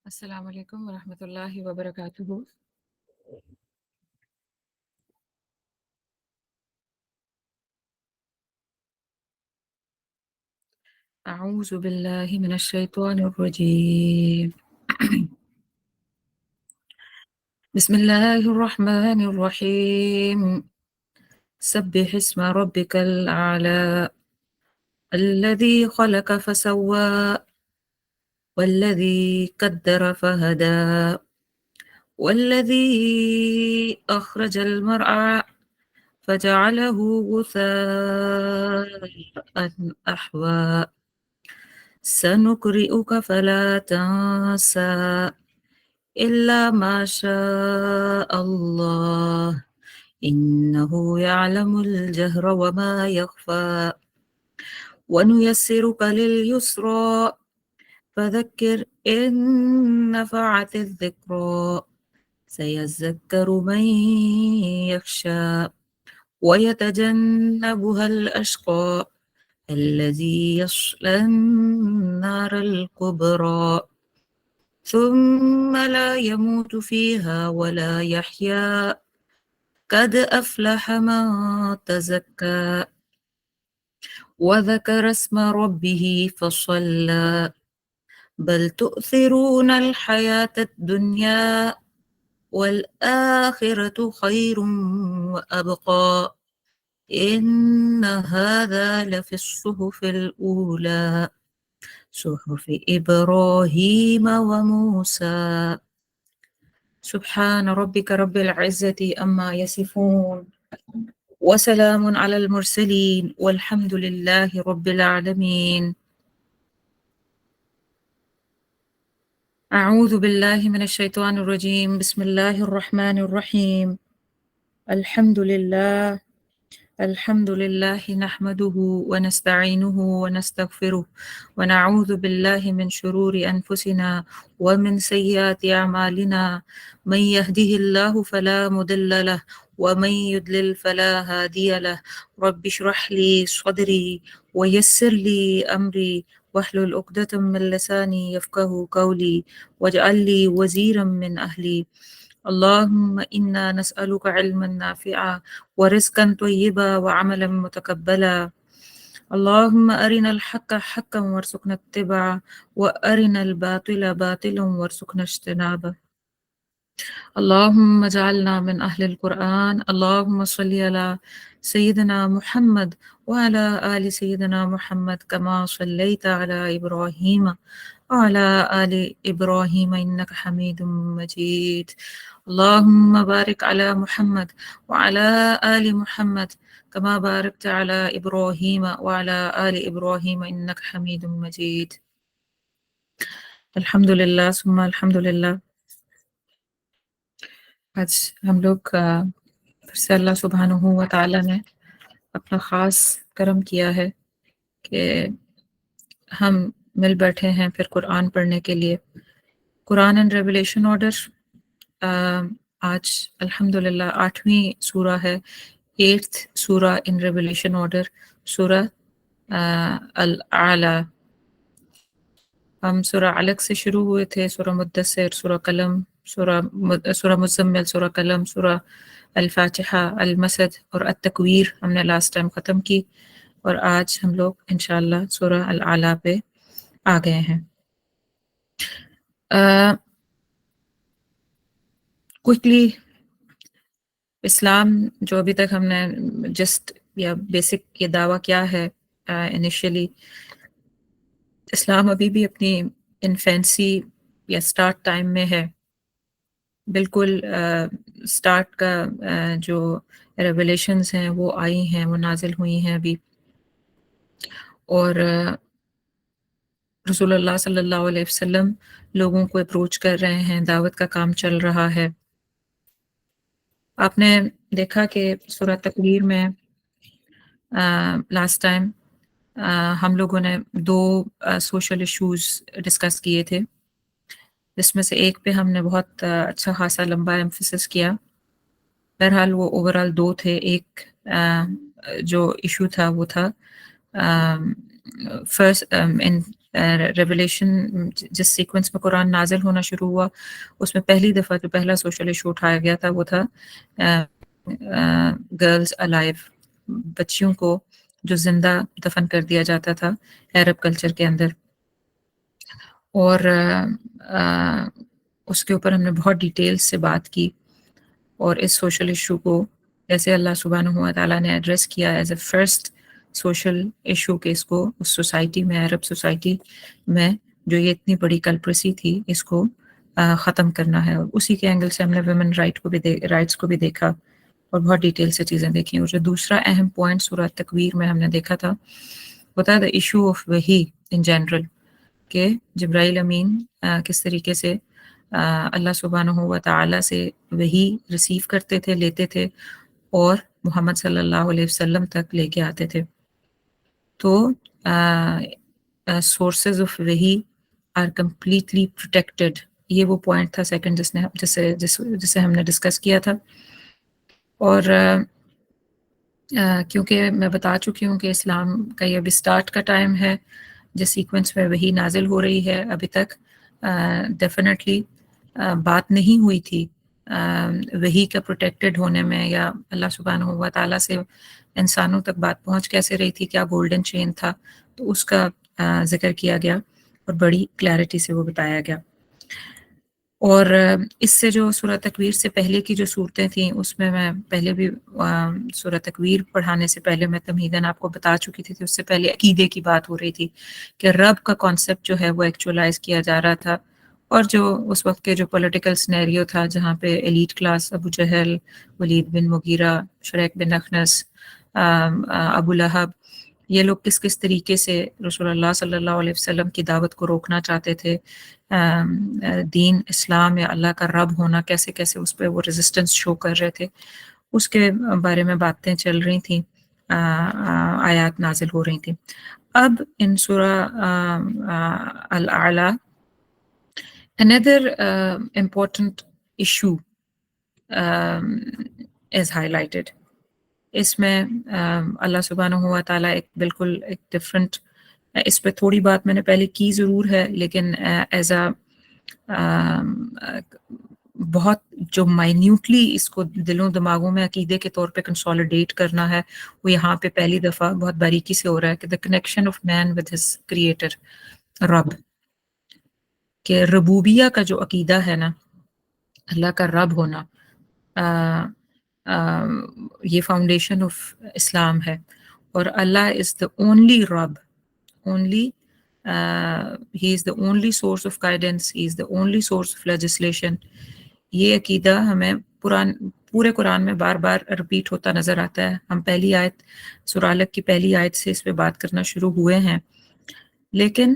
السلام علیکم ورحمۃ اللہ وبرکاتہ۔ اعوذ باللہ من الشیطان الرجیم۔ بسم اللہ الرحمن الرحیم۔ سبح اسم ربک الاعلی الذی خلق فسوى والذی قدر فہدى والذی اخرج المرعى فجعله غثاء أحوى سنقرئك فلا تنسى إلا ما شاء الله إنه يعلم الجهر وما يخفى ونيسرك لليسرى فذكر إن نفعت الذكرى سيذكر من يخشى ويتجنبها الأشقى الذي يصلى النار الكبرى ثم لا يموت فيها ولا يحيا قد أفلح من تزكى وذكر اسم ربه فصلى بل تؤثرون الحياة الدنيا والآخرة خير وأبقى إن هذا لفي الصحف الأولى صحف إبراهيم وموسى سبحان ربك رب العزة أما يصفون وسلام على المرسلين والحمد لله رب العالمين۔ أعوذ بالله من الشيطان الرجيم بسم الله الرحمن الرحيم۔ الحمد لله نحمده ونستعينه ونستغفره ونعوذ بالله من شرور أنفسنا ومن سيئات أعمالنا من يهده الله فلا مضل له ومن يضلل فلا هادي له رب اشرح لي صدري ويسر لي أمري واحلل عقدة من لساني يفقهوا قولي واجعل لي وزيرا من أهلي اللهم إنا نسألك علما نافعا ورزقا طيبا وعملا متقبلا اللهم أرنا الحق حقا وارزقنا اتباعه وأرنا الباطل باطلا وارزقنا اجتنابه اللهم اجعلنا من أهل القرآن اللهم صل على سيدنا محمد وعلى آل سيدنا محمد كما صليت على إبراهيم وعلى آل إبراهيم إنك حميد مجيد اللهم بارك على محمد وعلى آل محمد كما باركت على إبراهيم وعلى آل إبراهيم إنك حميد مجيد۔ الحمد للہ ثم الحمد للہ۔ آج ہم لوگ پھر سے اللہ سبحانہ و تعالیٰ نے اپنا خاص کرم کیا ہے کہ ہم مل بیٹھے ہیں پھر قرآن پڑھنے کے لیے۔ قرآن اینڈ ریویلیشن آرڈر آج الحمدللہ 8ویں سورہ ہے، 8th سورہ ان ریویلیشن آرڈر، سورہ الاعلی۔ ہم سورہ علق سے شروع ہوئے تھے، سورہ مدثر، سورہ قلم، سورہ مزمل، سورہ قلم، سورہ الفاتحہ، المسد اور التکویر ہم نے لاسٹ ٹائم ختم کی، اور آج ہم لوگ انشاءاللہ سورہ الاعلی پہ آ گئے ہیں۔ کوئکلی اسلام جو ابھی تک ہم نے جسٹ یا بیسک یہ دعویٰ کیا ہے انیشیلی، اسلام ابھی بھی اپنی انفینسی یا سٹارٹ ٹائم میں ہے، بالکل سٹارٹ کا جو ریویلیشنز ہیں وہ آئی ہیں، وہ نازل ہوئی ہیں ابھی، اور رسول اللہ صلی اللہ علیہ وسلم لوگوں کو اپروچ کر رہے ہیں، دعوت کا کام چل رہا ہے۔ آپ نے دیکھا کہ سورہ تکویر میں لاسٹ ٹائم ہم لوگوں نے 2 سوشل ایشوز ڈسکس کیے تھے، جس میں سے ایک پہ ہم نے بہت اچھا خاصا لمبا ایمفیسس کیا۔ بہرحال وہ اوورال 2 تھے۔ ایک جو ایشو تھا وہ تھا فرسٹ ان ریولیشن جس سیکوینس میں قرآن نازل ہونا شروع ہوا اس میں پہلی دفعہ جو پہلا سوشل ایشو اٹھایا گیا تھا وہ تھا گرلز الائیو، بچیوں کو جو زندہ دفن کر دیا جاتا تھا عرب کلچر کے اندر. اور اس کے اوپر ہم نے بہت ڈیٹیل سے بات کی، اور اس سوشل ایشو کو جیسے اللہ سبحانہ و تعالیٰ نے ایڈریس کیا as a first social issue کہ اس کو اس سوسائٹی میں، عرب سوسائٹی میں جو یہ اتنی بڑی کلپریسی تھی اس کو ختم کرنا ہے. اور اسی کے اینگل سے ہم نے ویمن رائٹس کو بھی دیکھا اور بہت ڈیٹیل سے چیزیں دیکھی. اور جو دوسرا اہم پوائنٹ سورہ تکویر میں ہم نے دیکھا تھا وہ تھا دا ایشو آف وحی ان جنرل، کہ جبرائیل امین کس طریقے سے اللہ سبحانہ و تعالیٰ سے وحی ریسیو کرتے تھے، لیتے تھے اور محمد صلی اللہ علیہ وسلم تک لے کے آتے تھے. تو سورسز آف وحی آر کمپلیٹلی پروٹیکٹڈ، یہ وہ پوائنٹ تھا سیکنڈ جسے ہم نے ڈسکس کیا تھا. اور کیونکہ میں بتا چکی ہوں کہ اسلام کا یہ ابھی سٹارٹ کا ٹائم ہے، جس سیکوینس میں وحی نازل ہو رہی ہے ابھی تک ڈیفینیٹلی بات نہیں ہوئی تھی وحی کا پروٹیکٹڈ ہونے میں، یا اللہ سبحانہ و تعالیٰ سے انسانوں تک بات پہنچ کیسے رہی تھی، کیا گولڈن چین تھا، تو اس کا ذکر کیا گیا اور بڑی کلیئرٹی سے وہ بتایا گیا. اور اس سے جو سورہ تکویر سے پہلے کی جو صورتیں تھیں اس میں پہلے بھی سورہ تکویر پڑھانے سے پہلے میں تمہیداً آپ کو بتا چکی تھی، اس سے پہلے عقیدے کی بات ہو رہی تھی کہ رب کا کانسیپٹ جو ہے وہ ایکچولائز کیا جا رہا تھا. اور جو اس وقت کے جو پولیٹیکل سینیریو تھا جہاں پہ ایلیٹ کلاس ابو جہل، ولید بن مغیرہ، شریک بن اخنس، ابو لہب، یہ لوگ کس کس طریقے سے رسول اللہ صلی اللہ علیہ وسلم کی دعوت کو روکنا چاہتے تھے، دین اسلام یا اللہ کا رب ہونا کیسے کیسے اس پہ وہ ریزسٹنس شو کر رہے تھے، اس کے بارے میں باتیں چل رہی تھیں، آیات نازل ہو رہی تھیں. اب ان سورہ الاعلیٰ another important issue is highlighted. اس میں اللہ سبحانہ و تعالیٰ ایک بالکل ایک ڈفرینٹ، اس پہ تھوڑی بات میں نے پہلے کی ضرور ہے لیکن ایز اے بہت جو مائنیوٹلی اس کو دلوں دماغوں میں عقیدے کے طور پہ کنسولیڈیٹ کرنا ہے وہ یہاں پہ پہلی دفعہ بہت باریکی سے ہو رہا ہے کہ the connection of man with his creator رب، کہ ربوبیہ کا جو عقیدہ ہے نا، اللہ کا رب ہونا، یہ فاؤنڈیشن آف اسلام ہے. اور اللہ از دا اونلی رب، only he is the only source of guidance, he is the only source of legislation. یہ عقیدہ ہمیں پورے قرآن میں بار بار رپیٹ ہوتا نظر آتا ہے. ہم پہلی آیت سورہ علق کی پہلی آیت سے اس پہ بات کرنا شروع ہوئے ہیں، لیکن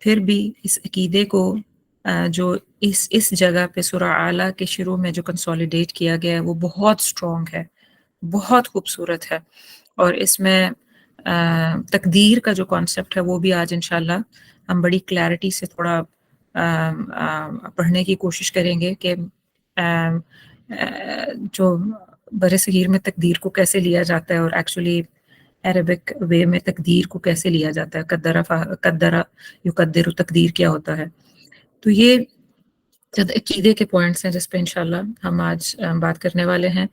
پھر بھی اس عقیدے کو جو اس جگہ پہ سورہ اعلیٰ کے شروع میں جو کنسولیڈیٹ کیا گیا ہے وہ بہت اسٹرانگ ہے، بہت خوبصورت ہے. اور اس میں تقدیر کا جو کانسیپٹ ہے وہ بھی آج انشاءاللہ ہم بڑی کلیئرٹی سے تھوڑا پڑھنے کی کوشش کریں گے کہ جو بر صغیر میں تقدیر کو کیسے لیا جاتا ہے اور ایکچولی عربک وے میں تقدیر کو کیسے لیا جاتا ہے، قدرہ یقدر تقدیر کیا ہوتا ہے. تو یہ جب عقیدے کے پوائنٹس ہیں جس پہ انشاءاللہ ہم آج بات کرنے والے ہیں.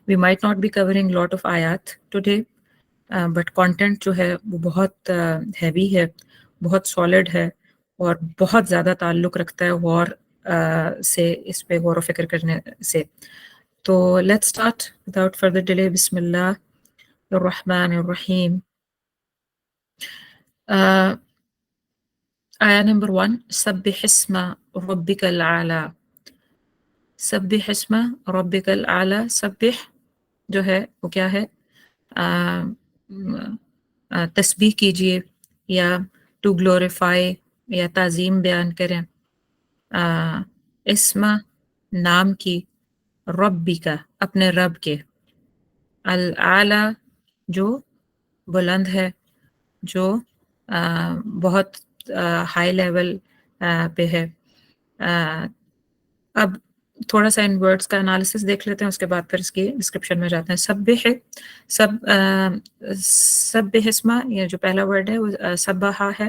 We might not be covering lot of آیات ٹوڈے، بٹ کانٹینٹ جو ہے وہ بہت ہیوی ہے، بہت سالڈ ہے اور بہت زیادہ تعلق رکھتا ہے غور سے، اس پہ غور و فکر کرنے سے. تو let's start without further delay. بسم اللہ الرحمن الرحیم. آیا نمبر 1، سبح اسم ربک الاعلی. سبح اسم ربک الاعلی، سبح جو ہے وہ کیا ہے؟ تسبیح کیجئے یا ٹو گلوریفائی یا تعظیم بیان کریں. اسم نام کی، ربی کا اپنے رب کے، الاعلی جو بلند ہے، جو بہت ہائی لیول پہ ہے. اب تھوڑا سا ان ورڈز کا انالیسس دیکھ لیتے ہیں، اس کے بعد پھر اس کی ڈسکرپشن میں جاتے ہیں. سبح سبح اسما، یہ جو پہلا ورڈ ہے وہ سبحہ ہے.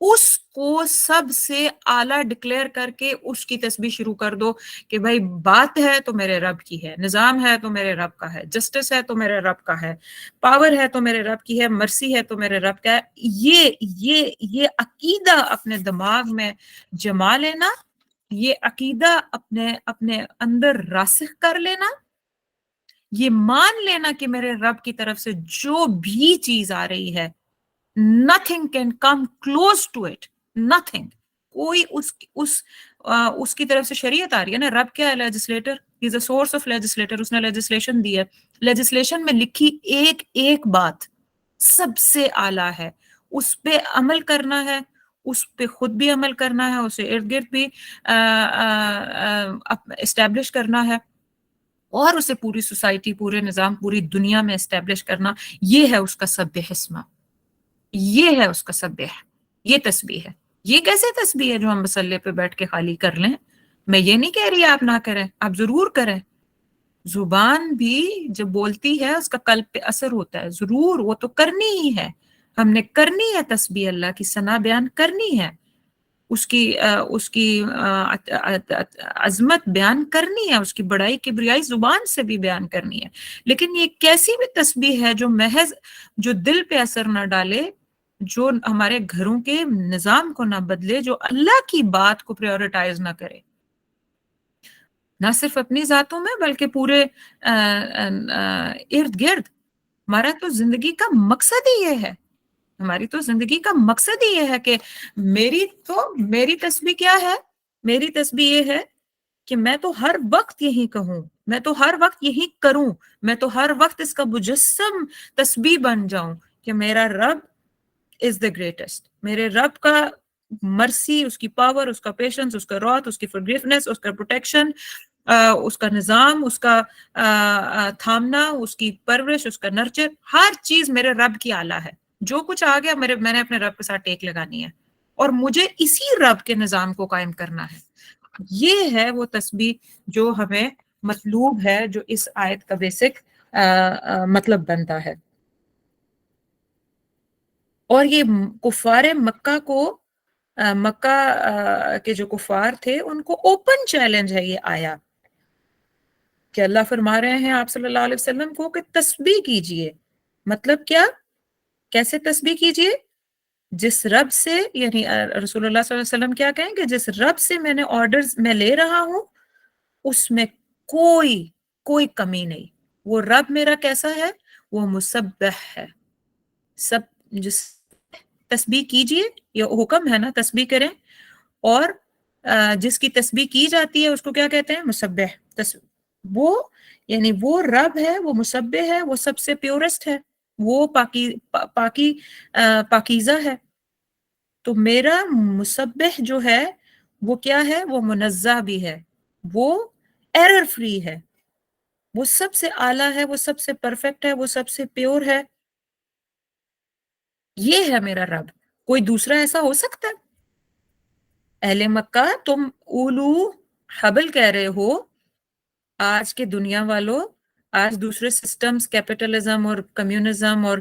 اس کو سب سے اعلیٰ ڈکلیئر کر کے اس کی تسبیح شروع کر دو کہ بھائی بات ہے تو میرے رب کی ہے، نظام ہے تو میرے رب کا ہے، جسٹس ہے تو میرے رب کا ہے، پاور ہے تو میرے رب کی ہے، مرسی ہے تو میرے رب کا ہے۔ یہ عقیدہ اپنے دماغ میں جما لینا، یہ عقیدہ اپنے اپنے اندر راسخ کر لینا، یہ مان لینا کہ میرے رب کی طرف سے جو بھی چیز آ رہی ہے nothing can come close to it, nothing، کوئی اس کی طرف سے شریعت آ رہی ہے نا، رب کیا ہے؟ Legislator, he is a source of legislator، اس نے لیجسلیشن دی ہے، لیجسلیشن میں لکھی ایک ایک بات سب سے اعلیٰ ہے، اس پہ عمل کرنا ہے، اس پہ خود بھی عمل کرنا ہے، اسے ارد گرد بھی اسٹیبلش کرنا ہے، اور اسے پوری سوسائٹی، پورے نظام، پوری دنیا میں اسٹیبلش کرنا، یہ ہے اس کا سبح اسما، یہ ہے اس کا سبح، یہ تسبیح ہے۔ یہ کیسے تسبیح ہے جو ہم مصلے پہ بیٹھ کے خالی کر لیں؟ میں یہ نہیں کہہ رہی آپ نہ کریں، آپ ضرور کریں، زبان بھی جب بولتی ہے اس کا قلب پہ اثر ہوتا ہے، ضرور وہ تو کرنی ہی ہے، ہم نے کرنی ہے تسبیح، اللہ کی ثنا بیان کرنی ہے، اس کی عظمت بیان کرنی ہے، اس کی بڑائی کبریائی زبان سے بھی بیان کرنی ہے، لیکن یہ کیسی بھی تسبیح ہے جو محض جو دل پہ اثر نہ ڈالے، جو ہمارے گھروں کے نظام کو نہ بدلے، جو اللہ کی بات کو پریورٹائز نہ کرے، نہ صرف اپنی ذاتوں میں بلکہ پورے ارد گرد۔ ہمارا تو زندگی کا مقصد ہی یہ ہے، ہماری تو زندگی کا مقصد ہی یہ ہے کہ میری تسبیح کیا ہے؟ میری تسبیح یہ ہے کہ میں تو ہر وقت یہی کہوں، میں تو ہر وقت یہی کروں، میں تو ہر وقت اس کا مجسم تسبیح بن جاؤں کہ میرا رب از دا گریٹسٹ، میرے رب کا مرسی، اس کی پاور، اس کا پیشنس، اس کا رات، اس کی فرگیونیس، اس کا پروٹیکشن، اس کا نظام، اس کا تھامنا، اس کی پرورش، اس کا نرچر، ہر چیز میرے رب کی اعلیٰ ہے۔ جو کچھ آ گیا میں نے اپنے رب کے ساتھ ٹیک لگانی ہے، اور مجھے اسی رب کے نظام کو قائم کرنا ہے۔ یہ ہے وہ تسبیح جو ہمیں مطلوب ہے، جو اس آیت کا بیسک مطلب بنتا ہے۔ اور یہ کفار مکہ کو، مکہ کے جو کفار تھے ان کو اوپن چیلنج ہے یہ آیا کہ اللہ فرما رہے ہیں آپ صلی اللہ علیہ وسلم کو کہ تسبیح کیجئے۔ مطلب کیا؟ کیسے تسبیح کیجئے؟ جس رب سے، یعنی رسول اللہ صلی اللہ علیہ وسلم کیا کہیں کہ جس رب سے میں نے آرڈرز میں لے رہا ہوں اس میں کوئی کمی نہیں۔ وہ رب میرا کیسا ہے؟ وہ مسبح ہے، سب جس تسبیح کیجئے، یہ حکم ہے نا تسبیح کریں، اور جس کی تسبیح کی جاتی ہے اس کو کیا کہتے ہیں؟ مسبح۔ وہ یعنی وہ رب ہے، وہ مسبح ہے، وہ سب سے پیورسٹ ہے، وہ پاکیزہ ہے۔ تو میرا مسبح جو ہے وہ کیا ہے؟ وہ منزہ بھی ہے، وہ ایرر فری ہے، وہ سب سے اعلیٰ ہے، وہ سب سے پرفیکٹ ہے، وہ سب سے پیور ہے۔ یہ ہے میرا رب، کوئی دوسرا ایسا ہو سکتا ہے؟ اہل مکہ تم اولو حبل کہہ رہے ہو، آج کے دنیا والوں، آج دوسرے سسٹمز، کیپٹلزم اور کمیونزم اور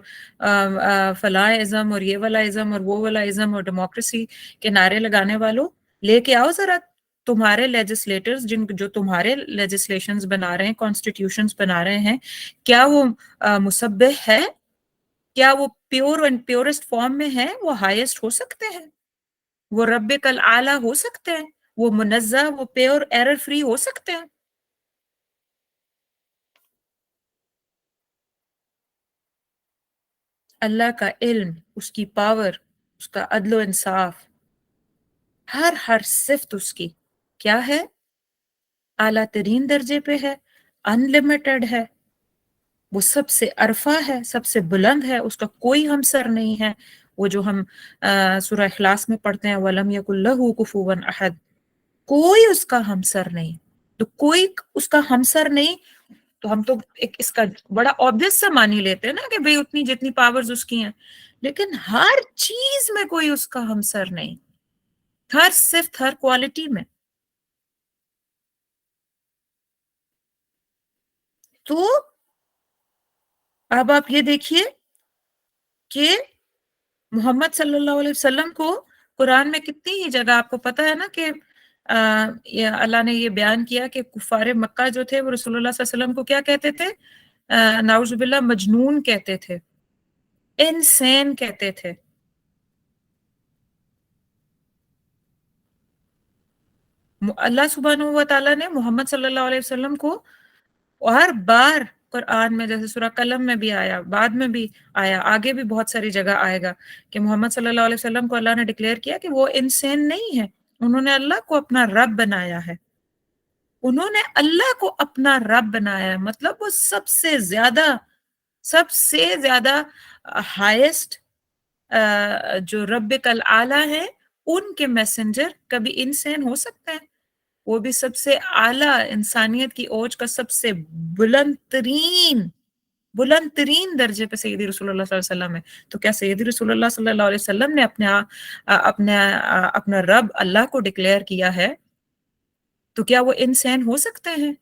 فلاح ازم اور یہ والا ازم اور وہ والا ازم اور ڈیموکریسی کے نعرے لگانے والوں، لے کے آؤ ذرا تمہارے لیجسلیٹرز جو تمہارے لیجسلیشنز بنا رہے ہیں، کانسٹیٹیوشنز بنا رہے ہیں، کیا وہ مسبح ہے؟ کیا وہ پیور اینڈ پیورسٹ فارم میں ہے؟ وہ ہائیسٹ ہو سکتے ہیں؟ وہ رب کل اعلیٰ ہو سکتے ہیں؟ وہ منزہ، وہ پیور ایرر فری ہو سکتے ہیں؟ اللہ کا علم، اس کی پاور، اس کا عدل و انصاف، ہر صفت اس کی کیا ہے؟ اعلیٰ ترین درجے پہ ہے، انلمیٹڈ ہے، وہ سب سے عرفہ ہے، سب سے بلند ہے، اس کا کوئی ہمسر نہیں ہے۔ وہ جو ہم سورہ اخلاص میں پڑھتے ہیں وَلَمْ يَكُنْ لَهُ كُفُوًا أَحَدٌ، کوئی اس کا ہمسر نہیں، تو کوئی اس کا ہمسر نہیں، تو ہم تو اس کا بڑا obvious سا مانی لیتے ہیں نا کہ بھئی اتنی جتنی پاورز اس کی ہیں، لیکن ہر چیز میں کوئی اس کا ہمسر نہیں، ہر صفت، ہر کوالٹی میں۔ تو اب آپ یہ دیکھیے کہ محمد صلی اللہ علیہ وسلم کو قرآن میں کتنی ہی جگہ آپ کو پتہ ہے نا کہ اللہ نے یہ بیان کیا کہ کفار مکہ جو تھے وہ رسول اللہ صلی اللہ علیہ وسلم کو کیا کہتے تھے؟ نعوذ باللہ مجنون کہتے تھے، انسین کہتے تھے. اللہ سبحانہ و تعالیٰ نے محمد صلی اللہ علیہ وسلم کو ہر بار قرآن میں، جیسے سورہ قلم میں بھی آیا، بعد میں بھی آیا، آگے بھی بہت ساری جگہ آئے گا کہ محمد صلی اللہ علیہ وسلم کو اللہ نے ڈکلیئر کیا کہ وہ انسان نہیں ہے، انہوں نے اللہ کو اپنا رب بنایا ہے. انہوں نے اللہ کو اپنا رب بنایا ہے، مطلب وہ سب سے زیادہ ہائیسٹ جو رب الاعلی ہے، ان کے میسنجر کبھی انسان ہو سکتا ہے؟ وہ بھی سب سے اعلیٰ انسانیت کی اوج کا سب سے بلند ترین درجے پہ سیدی رسول اللہ صلی اللہ علیہ وسلم ہے. تو کیا سیدی رسول اللہ صلی اللہ علیہ وسلم نے اپنا رب اللہ کو ڈکلیئر کیا ہے؟ تو کیا وہ انسان ہو سکتے ہیں؟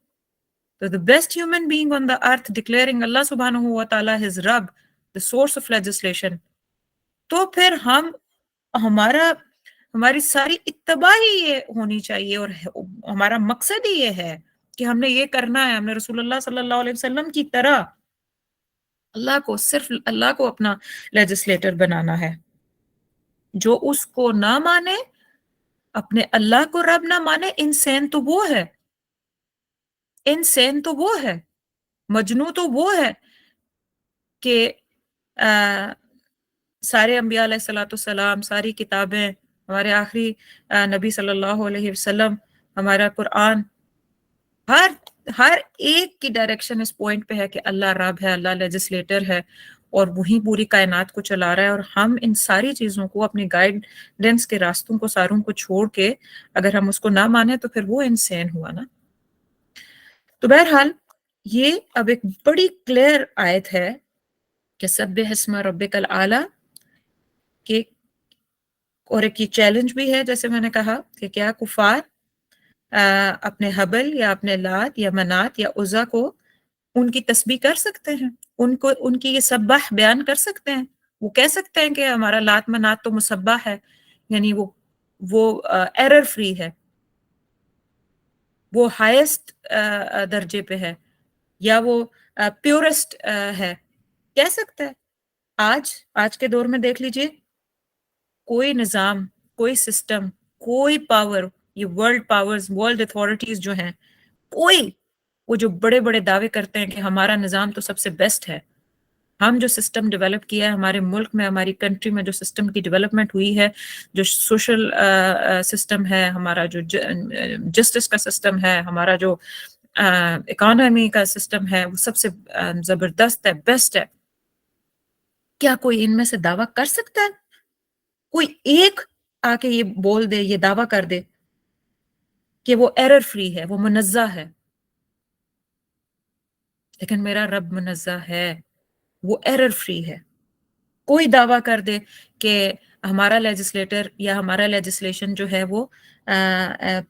تو the best human being on the earth declaring اللہ سبحانہ و تعالیٰ his رب the source of legislation. تو پھر ہماری ساری اتباع ہی یہ ہونی چاہیے، اور ہمارا مقصد ہی یہ ہے کہ ہم نے یہ کرنا ہے، ہم نے رسول اللہ صلی اللہ علیہ وسلم کی طرح صرف اللہ کو اپنا لیجسلیٹر بنانا ہے. جو اس کو نہ مانے، اپنے اللہ کو رب نہ مانے، انسان تو وہ ہے، مجنون تو وہ ہے کہ سارے انبیاء علیہ الصلوۃ والسلام، ساری کتابیں، ہمارے آخری نبی صلی اللہ علیہ وسلم، ہمارا قرآن، ہر ایک کی ڈائریکشن اس پوائنٹ پہ ہے کہ اللہ رب ہے، اللہ لیجسلیٹر ہے، اور وہی پوری کائنات کو چلا رہا ہے. اور ہم ان ساری چیزوں کو، اپنی گائیڈنس کے راستوں کو ساروں کو چھوڑ کے اگر ہم اس کو نہ مانیں تو پھر وہ انسان ہوا نا. تو بہرحال یہ اب ایک بڑی کلیئر آیت ہے کہ سبح اسم ربک الاعلی، کہ اور ایک یہ چیلنج بھی ہے، جیسے میں نے کہا کہ کیا کفار اپنے حبل یا اپنے لات یا منات یا عزا کو ان کی تسبیح کر سکتے ہیں؟ ان کی یہ سبح بیان کر سکتے ہیں؟ وہ کہہ سکتے ہیں کہ ہمارا لات منات تو مسبح ہے، یعنی وہ ایرر فری ہے، وہ ہائیسٹ درجے پہ ہے، یا وہ پیورسٹ ہے؟ کہہ سکتا ہے؟ آج کے دور میں دیکھ لیجئے، کوئی نظام، کوئی سسٹم، کوئی پاور، یہ ورلڈ اتھارٹیز جو ہیں، وہ جو بڑے بڑے دعوے کرتے ہیں کہ ہمارا نظام تو سب سے بیسٹ ہے، ہم جو سسٹم ڈیولپ کیا ہے ہمارے ملک میں، ہماری کنٹری میں جو سسٹم کی ڈیولپمنٹ ہوئی ہے، جو سوشل سسٹم ہے ہمارا، جو جسٹس کا سسٹم ہے ہمارا، جو اکانومی کا سسٹم ہے، وہ سب سے زبردست ہے، بیسٹ ہے. کیا کوئی ان میں سے دعویٰ کر سکتا ہے؟ کوئی ایک آ کے یہ بول دے، یہ دعویٰ کر دے کہ وہ ایرر فری ہے، وہ منزہ ہے؟ لیکن میرا رب منزہ ہے، وہ ایرر فری ہے. کوئی دعویٰ کر دے کہ ہمارا لیجسلیٹر یا ہمارا لیجسلیشن جو ہے وہ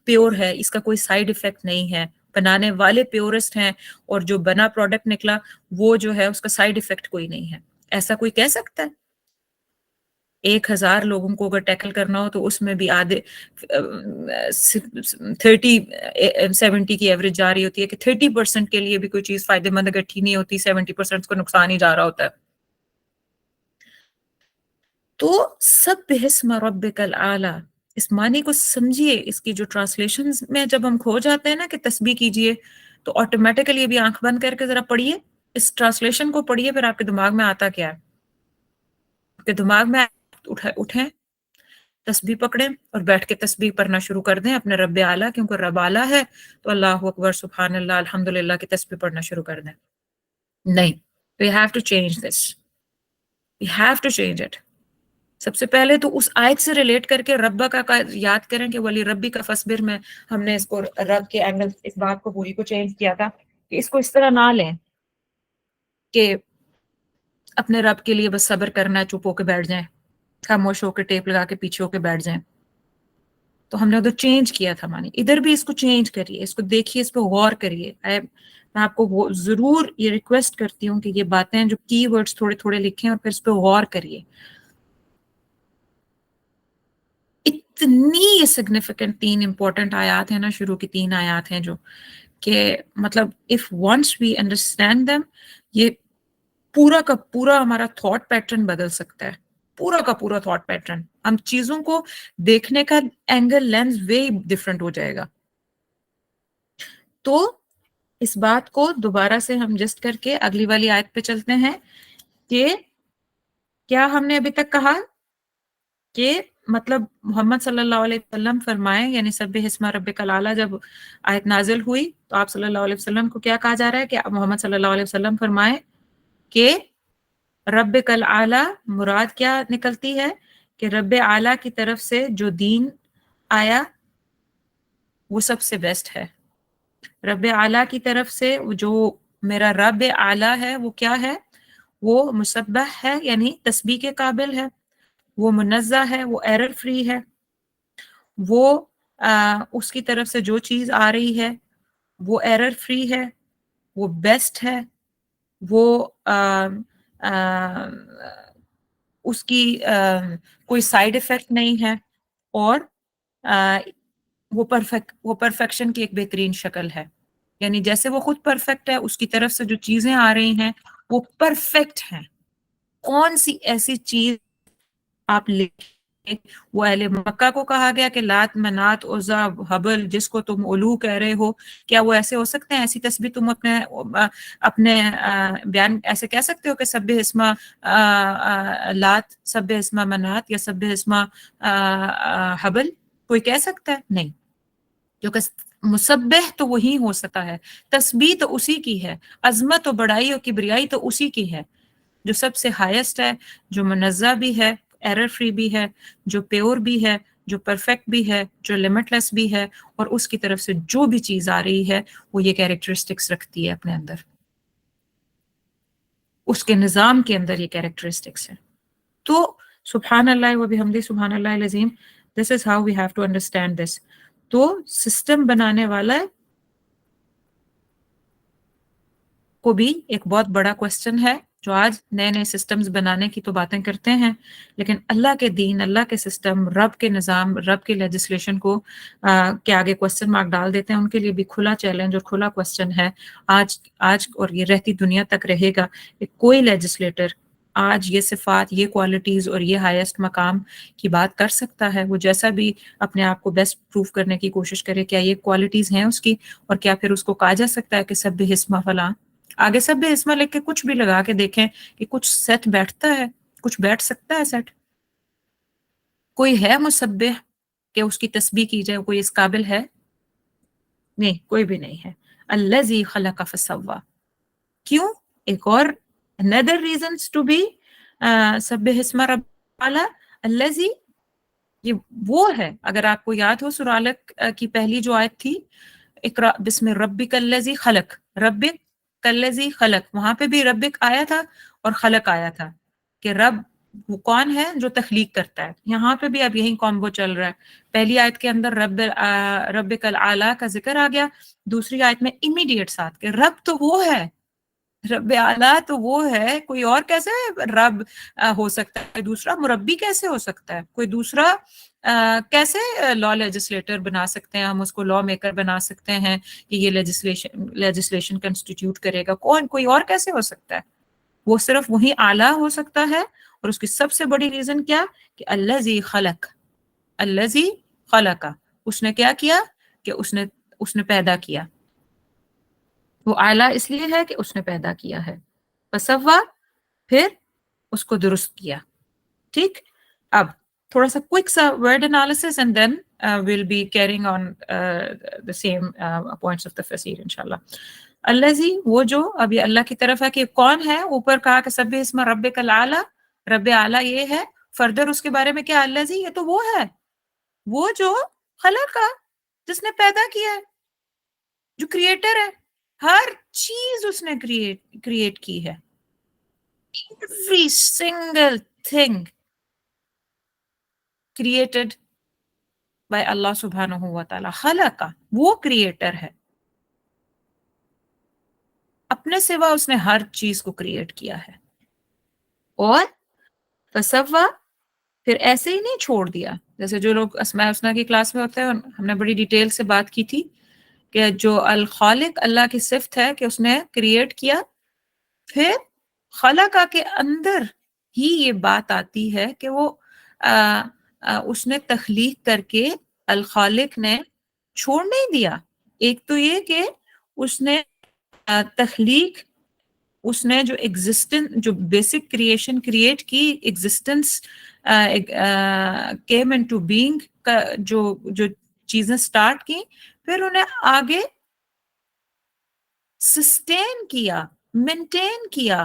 پیور ہے، اس کا کوئی سائیڈ ایفیکٹ نہیں ہے، بنانے والے پیورسٹ ہیں، اور جو بنا پروڈکٹ نکلا وہ جو ہے اس کا سائیڈ ایفیکٹ کوئی نہیں ہے، ایسا کوئی کہہ سکتا ہے؟ 1000 لوگوں کو اگر ٹیکل کرنا ہو تو اس میں بھی آدھے 30-70 کی ایوریج جا رہی ہوتی ہے کہ 30% کے لیے بھی کوئی چیز فائدے مند اکٹھی نہیں ہوتی، 70% کو نقصان ہی جا رہا ہوتا ہے. تو سبح اسم ربک الاعلی، اس معنی کو سمجھیے. اس کی جو ٹرانسلیشن میں جب ہم کھو جاتے ہیں نا کہ تسبیح کیجئے، تو آٹومیٹیکلی بھی آنکھ بند کر کے ذرا پڑھیے، اس ٹرانسلیشن کو پڑھیے، پھر آپ کے دماغ میں آتا کیا ہے. آپ کے دماغ میں اٹھیں، تسبیح پکڑیں اور بیٹھ کے تسبیح پڑھنا شروع کر دیں اپنے رب اعلیٰ، کیونکہ رب اعلیٰ ہے تو اللہ اکبر، سبحان اللہ، الحمدللہ کی تسبیح پڑھنا شروع کر دیں. نہیں، we have to change this. We have to change it. سب سے پہلے تو اس آیت سے ریلیٹ کر کے ربا کا یاد کریں کہ ولی ربی کا فصبر میں ہم نے اس کو رب کے اینگل اس بات کو پوری کو چینج کیا تھا کہ اس کو اس طرح نہ لیں کہ اپنے رب کے لیے بس صبر کرنا ہے، چپ ہو کے بیٹھ جائیں، خاموش ہو کے ٹیپ لگا کے پیچھے ہو کے بیٹھ جائیں. تو ہم نے ادھر چینج کیا تھا مانی، ادھر بھی اس کو چینج کریے، اس کو دیکھیے، اس پہ غور کریے. میں آپ کو ضرور یہ ریکویسٹ کرتی ہوں کہ یہ باتیں جو کی ورڈز تھوڑے تھوڑے لکھیں اور پھر اس پہ غور کریے. اتنی یہ سگنیفیکنٹ 3 امپورٹنٹ آیات ہیں نا، شروع کی 3 آیات ہیں جو کہ مطلب if once we understand them, یہ پورا کا پورا ہمارا تھاٹ پیٹرن بدل سکتا ہے، پورا کا پورا تھاٹ پیٹرن، ہم چیزوں کو دیکھنے کا اینگل لینس وے ڈفرنٹ ہو جائے گا. تو اس بات کو دوبارہ سے ہم جسٹ کر کے اگلی والی آیت پہ چلتے ہیں کہ کیا ہم نے ابھی تک کہا کہ مطلب محمد صلی اللہ علیہ وسلم فرمائے، یعنی سبح اسم ربک الاعلی جب آیت نازل ہوئی تو آپ صلی اللہ علیہ وسلم کو کیا کہا جا رہا ہے کہ محمد صلی اللہ علیہ وسلم فرمائے کہ ربک الاعلی مراد کیا نکلتی ہے کہ رب اعلیٰ کی طرف سے جو دین آیا وہ سب سے بیسٹ ہے. رب اعلیٰ کی طرف سے جو میرا رب اعلیٰ ہے وہ کیا ہے؟ وہ مسبح ہے، یعنی تسبیح کے قابل ہے، وہ منزہ ہے، وہ ایرر فری ہے، وہ اس کی طرف سے جو چیز آ رہی ہے وہ ایرر فری ہے، وہ بیسٹ ہے، وہ اس کی کوئی سائیڈ افیکٹ نہیں ہے، اور وہ پرفیکشن کی ایک بہترین شکل ہے. یعنی جیسے وہ خود پرفیکٹ ہے، اس کی طرف سے جو چیزیں آ رہی ہیں وہ پرفیکٹ ہیں. کون سی ایسی چیز آپ لکھیں وہ اہل مکہ کو کہا گیا کہ لات منات عزا حبل جس کو تم الو کہہ رہے ہو، کیا وہ ایسے ہو سکتے ہیں؟ ایسی تسبیح تم اپنے بیان ایسے کہہ سکتے ہو کہ سبح اسم لات، سبح اسم منات یا سبح اسم حبل؟ کوئی کہہ سکتا ہے؟ نہیں. کیونکہ مسبح تو وہی ہو سکتا ہے، تسبیح تو اسی کی ہے، عظمت و بڑائی اور کبریائی تو اسی کی ہے جو سب سے ہائیسٹ ہے، جو منزہ بھی ہے، ایرر فری بھی ہے، جو پیور بھی ہے، جو پرفیکٹ بھی ہے، جو لمٹ لیس بھی ہے، اور اس کی طرف سے جو بھی چیز آ رہی ہے وہ یہ کیریکٹرسٹکس رکھتی ہے اپنے اندر، اس کے نظام کے اندر یہ کیریکٹرسٹکس ہے. تو سبحان اللہ و بحمدہ سبحان اللہ العظیم، this is how we have to understand this. تو سسٹم بنانے والا کو بھی ایک بہت بڑا کوسچن ہے، جو آج نئے نئے سسٹمز بنانے کی تو باتیں کرتے ہیں، لیکن اللہ کے دین، اللہ کے سسٹم، رب کے نظام، رب کے لیجسلیشن کو کے آگے کوسچن مارک ڈال دیتے ہیں. ان کے لیے بھی کھلا چیلنج اور کھلا کوسچن ہے آج اور یہ رہتی دنیا تک رہے گا کہ کوئی لیجسلیٹر آج یہ صفات، یہ کوالٹیز اور یہ ہائیسٹ مقام کی بات کر سکتا ہے. وہ جیسا بھی اپنے آپ کو بیسٹ پروف کرنے کی کوشش کرے، کیا یہ کوالٹیز ہیں اس کی، اور کیا پھر اس کو کہا جا سکتا ہے کہ سبح اسم فلاں، آگے سب اسم لکھ کے کچھ بھی لگا کے دیکھیں کہ کچھ سیٹ بیٹھتا ہے، کچھ بیٹھ سکتا ہے سیٹ؟ کوئی ہے مسبح کہ اس کی تسبیح کی جائے؟ کوئی اس قابل ہے؟ نہیں، کوئی بھی نہیں ہے. الذی خلق فسوا. کیوں؟ ایک اور another reasons to be سبح اسم رب اعلی. الذی، یہ وہ ہے، اگر آپ کو یاد ہو سورہ علق کی پہلی جو آیت تھی، اقرا بسم ربک الذی خلق، ربک کلذی خلق، وہاں پہ بھی ربک آیا تھا اور خلق آیا تھا کہ رب وہ کون ہے جو تخلیق کرتا ہے. یہاں پہ بھی اب یہی کامبو چل رہا ہے. پہلی آیت کے اندر ربک الاعلی کا ذکر آ گیا، دوسری آیت میں امیڈیٹ ساتھ کہ رب تو وہ ہے، رب اعلیٰ تو وہ ہے، کوئی اور کیسے رب ہو سکتا ہے؟ دوسرا مربی کیسے ہو سکتا ہے؟ کوئی دوسرا کیسے لا لیجسلیٹر بنا سکتے ہیں؟ ہم اس کو لا میکر بنا سکتے ہیں کہ یہ لیجسلیشن کنسٹیٹیوٹ کرے گا؟ کوئی اور کیسے ہو سکتا ہے؟ وہ صرف وہی اعلیٰ ہو سکتا ہے. اور اس کی سب سے بڑی ریزن کیا کہ الذی خلق، الذی خلق، اس نے کیا کیا کہ اس نے پیدا کیا. وہ اعلیٰ اس لیے ہے کہ اس نے پیدا کیا ہے. فسوا، پھر اس کو درست کیا. ٹھیک، اب تھوڑا سا کوئک سا word analysis and then we'll be carrying on the same points of the تفسیر انشاءاللہ. الذی، وہ جو، اب یہ اللہ کی طرف ہے کہ کون ہے. اوپر کہا کہ سبح اسم ربک الاعلی، رب اعلیٰ یہ ہے. فردر اس کے بارے میں کیا؟ الذی، یہ تو وہ ہے، وہ جو خلق، جس نے پیدا کیا ہے، جو کریٹر ہے. ہر چیز اس نے کریٹ کی ہے. Every single thing created by اللہ سبحانہ و تعالی. خلق، وہ کریٹر ہے، اپنے سوا اس نے ہر چیز کو کریٹ کیا ہے. اور فسوا، پھر ایسے ہی نہیں چھوڑ دیا. جیسے جو لوگ اسماء الحسنہ کی کلاس میں ہوتے ہیں، ہم نے بڑی ڈیٹیل سے بات کی تھی کہ جو الخالق اللہ کی صفت ہے کہ اس نے کریٹ کیا، پھر خلقہ کے اندر ہی یہ بات آتی ہے کہ وہ اس نے تخلیق کر کے الخالق نے چھوڑ نہیں دیا. ایک تو یہ کہ اس نے تخلیق، اس نے جو ایگزسٹنس، جو بیسک کریشن کریٹ کی، ایگزسٹنس کیم انٹو بینگ کا جو چیزیں سٹارٹ کی، پھر انہیں آگے سسٹین کیا، مینٹین کیا،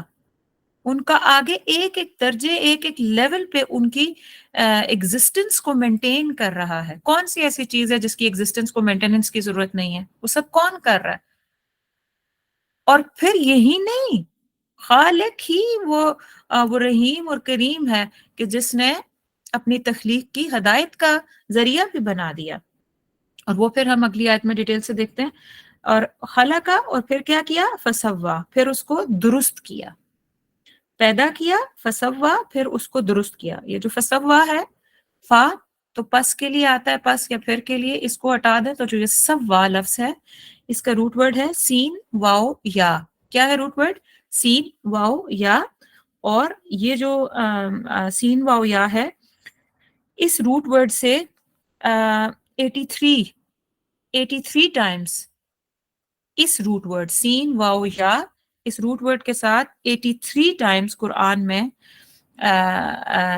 ان کا آگے ایک ایک درجے، ایک ایک لیول پہ ان کی ایگزسٹنس کو مینٹین کر رہا ہے. کون سی ایسی چیز ہے جس کی ایگزسٹنس کو مینٹیننس کی ضرورت نہیں ہے؟ وہ سب کون کر رہا ہے؟ اور پھر یہی نہیں، خالق ہی وہ رحیم اور کریم ہے کہ جس نے اپنی تخلیق کی ہدایت کا ذریعہ بھی بنا دیا. اور وہ پھر ہم اگلی آیت میں ڈیٹیل سے دیکھتے ہیں. اور خلقہ، اور پھر کیا کیا؟ فسوا، پھر اس کو درست کیا. پیدا کیا، فسوا، پھر اس کو درست کیا. یہ جو فسوا ہے، فا تو پس کے لیے آتا ہے، پس یا پھر کے لیے، اس کو ہٹا دیں تو جو یہ سوا لفظ ہے، اس کا روٹ ورڈ ہے سین واو یا. کیا ہے روٹ ورڈ؟ سین واو یا. اور یہ جو سین واو یا ہے، اس روٹ ورڈ سے 83 ٹائمز اس روٹ ورڈ سین واو یا، اس روٹ ورڈ کے ساتھ 83 ٹائمز قرآن میں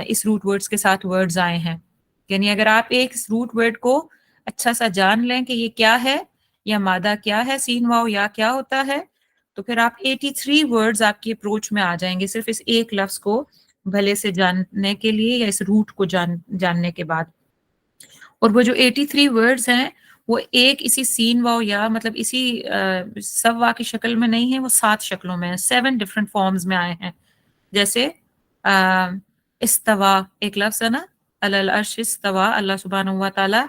اس روٹ ورڈز کے ساتھ ورڈز آئے ہیں. یعنی اگر آپ ایک اس روٹ ورڈ کو اچھا سا جان لیں کہ یہ کیا ہے، یا مادہ کیا ہے، سین واو یا کیا ہوتا ہے، تو پھر آپ 83 ورڈز آپ کی اپروچ میں آ جائیں گے صرف اس ایک لفظ کو بھلے سے جاننے کے لیے، یا اس روٹ کو جاننے کے بعد. اور وہ جو 83 ورڈز ہیں وہ ایک اسی سین واو یا مطلب اسی سوا کی شکل میں نہیں ہے، وہ 7 شکلوں میں ہیں، 7 ڈفرینٹ فارمز میں آئے ہیں. جیسے استوا ایک لفظ ہے نا، العرش استوا، اللہ سبحانہ و تعالیٰ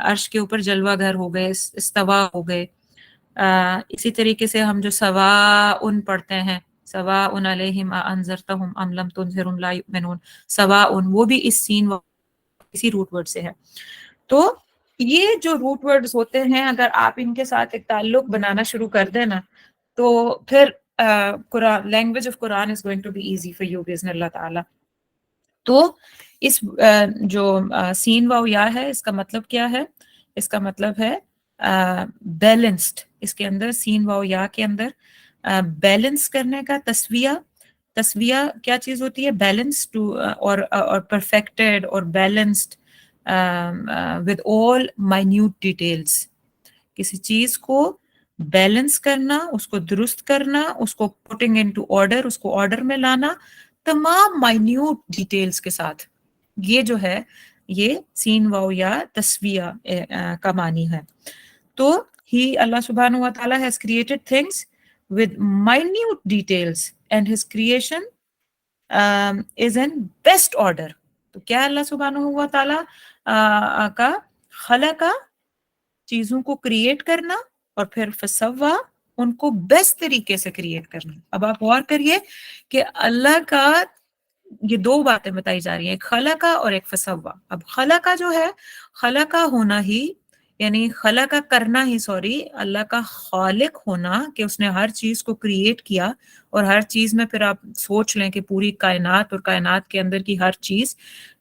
عرش کے اوپر جلوہ گھر ہو گئے، استوا ہو گئے. اسی طریقے سے ہم جو سواء پڑھتے ہیں، سواء علیہم انذرتہم ام لم تنذرہم لا یؤمنون، سواء، وہ بھی اس سین اسی روٹ ورڈ سے ہے. تو یہ جو روٹ ورڈز ہوتے ہیں، اگر آپ ان کے ساتھ ایک تعلق بنانا شروع کر دیں نا، تو پھر Quran, language of Quran is going to be easy for you باذن اللہ تعالی. تو اس جو سین واو یا ہے، اس کا مطلب کیا ہے؟ اس کا مطلب ہے بیلنسڈ. اس کے اندر سین واو یا کے اندر بیلنس کرنے کا تسویہ. تسویہ کیا چیز ہوتی ہے؟ بیلنس ٹو اور پرفیکٹڈ اور balanced with all minute details. کسی چیز کو بیلنس کرنا، اس کو درست کرنا، اس کو putting into order، اس کو آرڈر میں لانا تمام minute ڈیٹیلز کے ساتھ. یہ جو ہے یہ سین واو یا تسویہ کا معنی ہے. تو اللہ سبحانہ و تعالیٰ has created things with minute details and his creation is in best order. تو کیا اللہ سبحانہ و تعالیٰ کا خلقہ، چیزوں کو کریٹ کرنا، اور پھر فسوا، ان کو بیسٹ طریقے سے کریٹ کرنا. اب آپ غور کریے کہ اللہ کا یہ 2 باتیں بتائی جا رہی ہیں، ایک خلقہ اور ایک فسوا. اب خلقہ جو ہے، خلقہ ہونا ہی یعنی خلقہ کرنا ہی، اللہ کا خالق ہونا کہ اس نے ہر چیز کو کریٹ کیا. اور ہر چیز میں پھر آپ سوچ لیں کہ پوری کائنات اور کائنات کے اندر کی ہر چیز،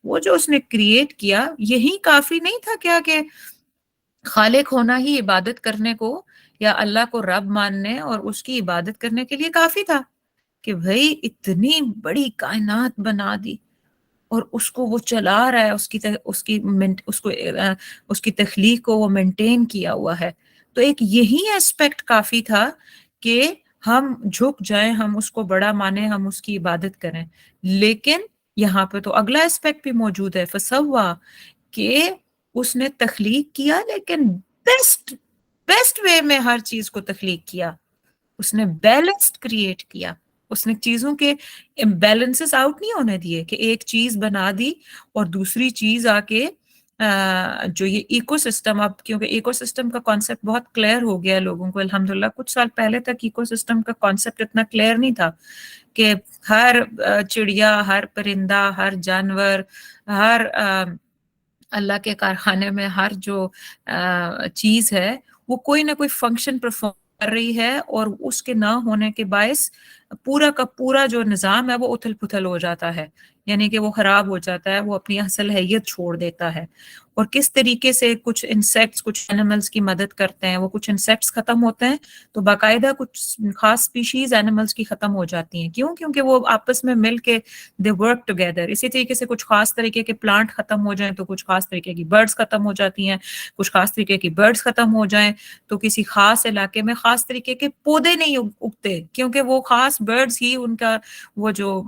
وہ جو اس نے کریٹ کیا، یہی کافی نہیں تھا کیا کہ خالق ہونا ہی عبادت کرنے کو یا اللہ کو رب ماننے اور اس کی عبادت کرنے کے لیے کافی تھا کہ بھئی اتنی بڑی کائنات بنا دی اور اس کو وہ چلا رہا ہے، اس کی تخلیق کو وہ مینٹین کیا ہوا ہے. تو ایک یہی ایسپیکٹ کافی تھا کہ ہم جھک جائیں، ہم اس کو بڑا مانیں، ہم اس کی عبادت کریں. لیکن یہاں پہ تو اگلا ایسپیکٹ بھی موجود ہے، فسوا، کہ اس نے تخلیق کیا لیکن بیسٹ وے میں ہر چیز کو تخلیق کیا. اس نے بیلنسڈ کریٹ کیا. اس نے چیزوں کے امبیلنسز آؤٹ نہیں ہونے دیے کہ ایک چیز بنا دی اور دوسری چیز آ کے جو یہ ایکو سسٹم، اب کیونکہ ایکو سسٹم کا کانسیپٹ بہت کلیئر ہو گیا ہے لوگوں کو الحمدللہ. کچھ سال پہلے تک ایکو سسٹم کا کانسیپٹ اتنا کلیئر نہیں تھا کہ ہر چڑیا، ہر پرندہ، ہر جانور، ہر اللہ کے کارخانے میں ہر جو چیز ہے وہ کوئی نہ کوئی فنکشن پرفارم کر رہی ہے، اور اس کے نہ ہونے کے باعث پورا کا پورا جو نظام ہے وہ اتھل پتھل ہو جاتا ہے، یعنی کہ وہ خراب ہو جاتا ہے، وہ اپنی اصل حیت چھوڑ دیتا ہے۔ اور کس طریقے سے کچھ انسیکٹس کچھ اینیملز کی مدد کرتے ہیں، وہ کچھ انسیکٹس ختم ہوتے ہیں تو باقاعدہ کچھ خاص سپیشیز اینیملز کی ختم ہو جاتی ہیں، کیوں؟ کیونکہ وہ آپس میں مل کے دے ورک ٹوگیدر۔ اسی طریقے سے کچھ خاص طریقے کے پلانٹ ختم ہو جائیں تو کچھ خاص طریقے کی برڈز ختم ہو جاتی ہیں، کچھ خاص طریقے کی برڈز ختم ہو جائیں تو کسی خاص علاقے میں خاص طریقے کے پودے نہیں اگتے، کیونکہ وہ خاص برڈز ہی ان کا وہ جو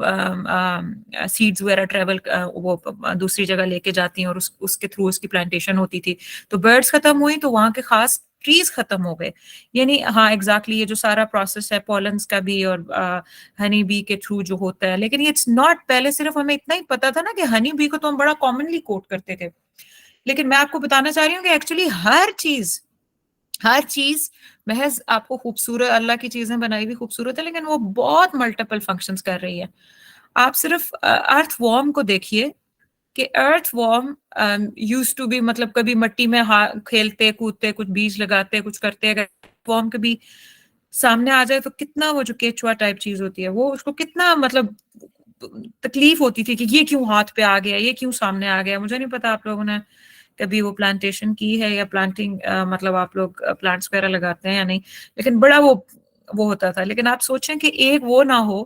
سیڈز وغیرہ ٹریول وہ دوسری جگہ لے کے جاتی ہیں اور اس کے تھرو اس کی پلانٹیشن ہوتی تھی، تو برڈز ختم ہوئی تو وہاں کے خاص ٹریز ختم ہو گئے۔ یعنی ہاں ایگزیکٹلی یہ جو سارا پروسیس ہے پولنس کا بھی اور ہنی بی کے تھرو جو ہوتا ہے، لیکن اٹس ناٹ، پہلے صرف ہمیں اتنا ہی پتا تھا نا کہ ہنی بی کو تو ہم بڑا کامنلی کوٹ کرتے تھے، لیکن میں آپ کو بتانا چاہ رہی ہوں کہ ایکچولی ہر چیز محض آپ کو خوبصورت، اللہ کی چیزیں بنائی ہوئی خوبصورت ہے، لیکن وہ بہت ملٹیپل فنکشنز کر رہی ہے۔ آپ صرف ارتھ وارم کو دیکھیے کہ ارتھ وارم یوز ٹو بی، مطلب کبھی مٹی میں کھیلتے کودتے کچھ بیج لگاتے کچھ کرتے، اگر ارتھ وارم کبھی سامنے آ جائے تو کتنا وہ جو کیچوا ٹائپ چیز ہوتی ہے وہ اس کو کتنا مطلب تکلیف ہوتی تھی کہ یہ کیوں ہاتھ پہ آ گیا، یہ کیوں سامنے آ گیا۔ مجھے نہیں پتا آپ لوگوں نے کبھی وہ پلانٹیشن کی ہے یا پلانٹنگ مطلب آپ لوگ پلانٹس وغیرہ لگاتے ہیں یا نہیں، لیکن بڑا وہ ہوتا تھا۔ لیکن آپ سوچیں کہ ایک وہ نہ ہو،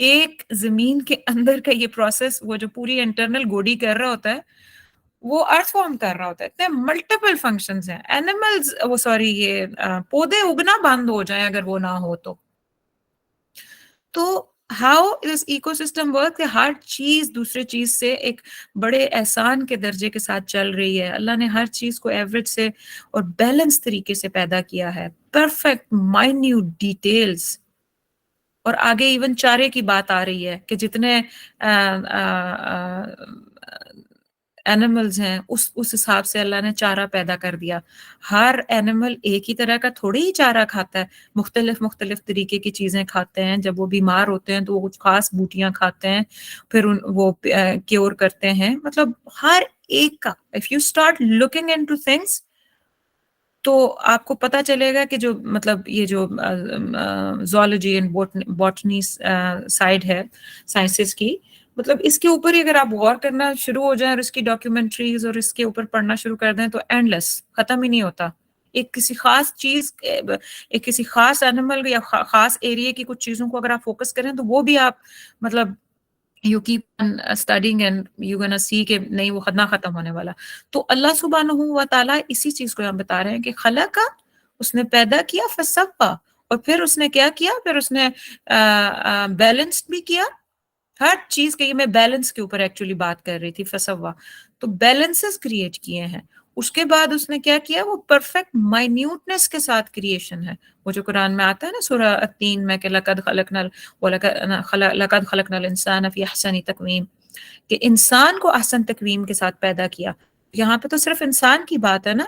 ایک زمین کے اندر کا یہ پروسیس، وہ جو پوری انٹرنل گوڈی کر رہا ہوتا ہے وہ ارتھ فارم کر رہا ہوتا ہے، اتنے ملٹیپل فنکشنز ہیں۔ اینیملز وہ سوری یہ پودے اگنا بند ہو جائیں اگر وہ نہ ہو تو how this ecosystem work, کہ ہر چیز دوسرے چیز سے ایک بڑے احسان کے درجے کے ساتھ چل رہی ہے۔ اللہ نے ہر چیز کو ایوریج سے اور بیلنس طریقے سے پیدا کیا ہے، پرفیکٹ مائنیوٹ ڈیٹیلز۔ اور آگے ایون چارے کی بات آ رہی ہے کہ جتنے اینیملز ہیں اس حساب سے اللہ نے چارہ پیدا کر دیا۔ ہر اینیمل ایک ہی طرح کا تھوڑی ہی چارہ کھاتا ہے، مختلف طریقے کی چیزیں کھاتے ہیں۔ جب وہ بیمار ہوتے ہیں تو وہ کچھ خاص بوٹیاں کھاتے ہیں، پھر وہ کیور کرتے ہیں۔ مطلب ہر ایک کا if you start looking into things تو آپ کو پتا چلے گا کہ جو مطلب یہ جو زوالوجی اینڈ بوٹنی سائڈ ہے سائنسز کی، مطلب اس کے اوپر ہی اگر آپ غور کرنا شروع ہو جائیں اور اس کی ڈاکیومنٹریز اور اس کے اوپر پڑھنا شروع کر دیں تو اینڈلیس، ختم ہی نہیں ہوتا۔ ایک کسی خاص چیز، ایک کسی خاص اینیمل یا خاص ایریے کی کچھ چیزوں کو اگر آپ فوکس کریں تو وہ بھی آپ مطلب you keep on studying and you're gonna see کہ نہیں وہ نہ ختم ہونے والا۔ تو اللہ سبحانہ و تعالیٰ اسی چیز کو ہم بتا رہے ہیں کہ خلقہ، اس نے پیدا کیا، فسوّا، اور پھر اس نے کیا کیا، پھر اس نے بیلنس بھی کیا ہر چیز کے۔ یہ میں بیلنس کے اوپر ایکچولی بات کر رہی تھی، فسوّا، تو بیلنسز کریٹ کیے ہیں۔ اس کے بعد اس نے کیا کیا، وہ پرفیکٹ مائنیوٹنس کے ساتھ کریشن ہے، وہ جو قرآن میں آتا ہے نا سورہ التین میں کہ لقد خلقنا الانسان فی احسن تقویم، کہ انسان کو احسن تقویم کے ساتھ پیدا کیا۔ یہاں پہ تو صرف انسان کی بات ہے نا،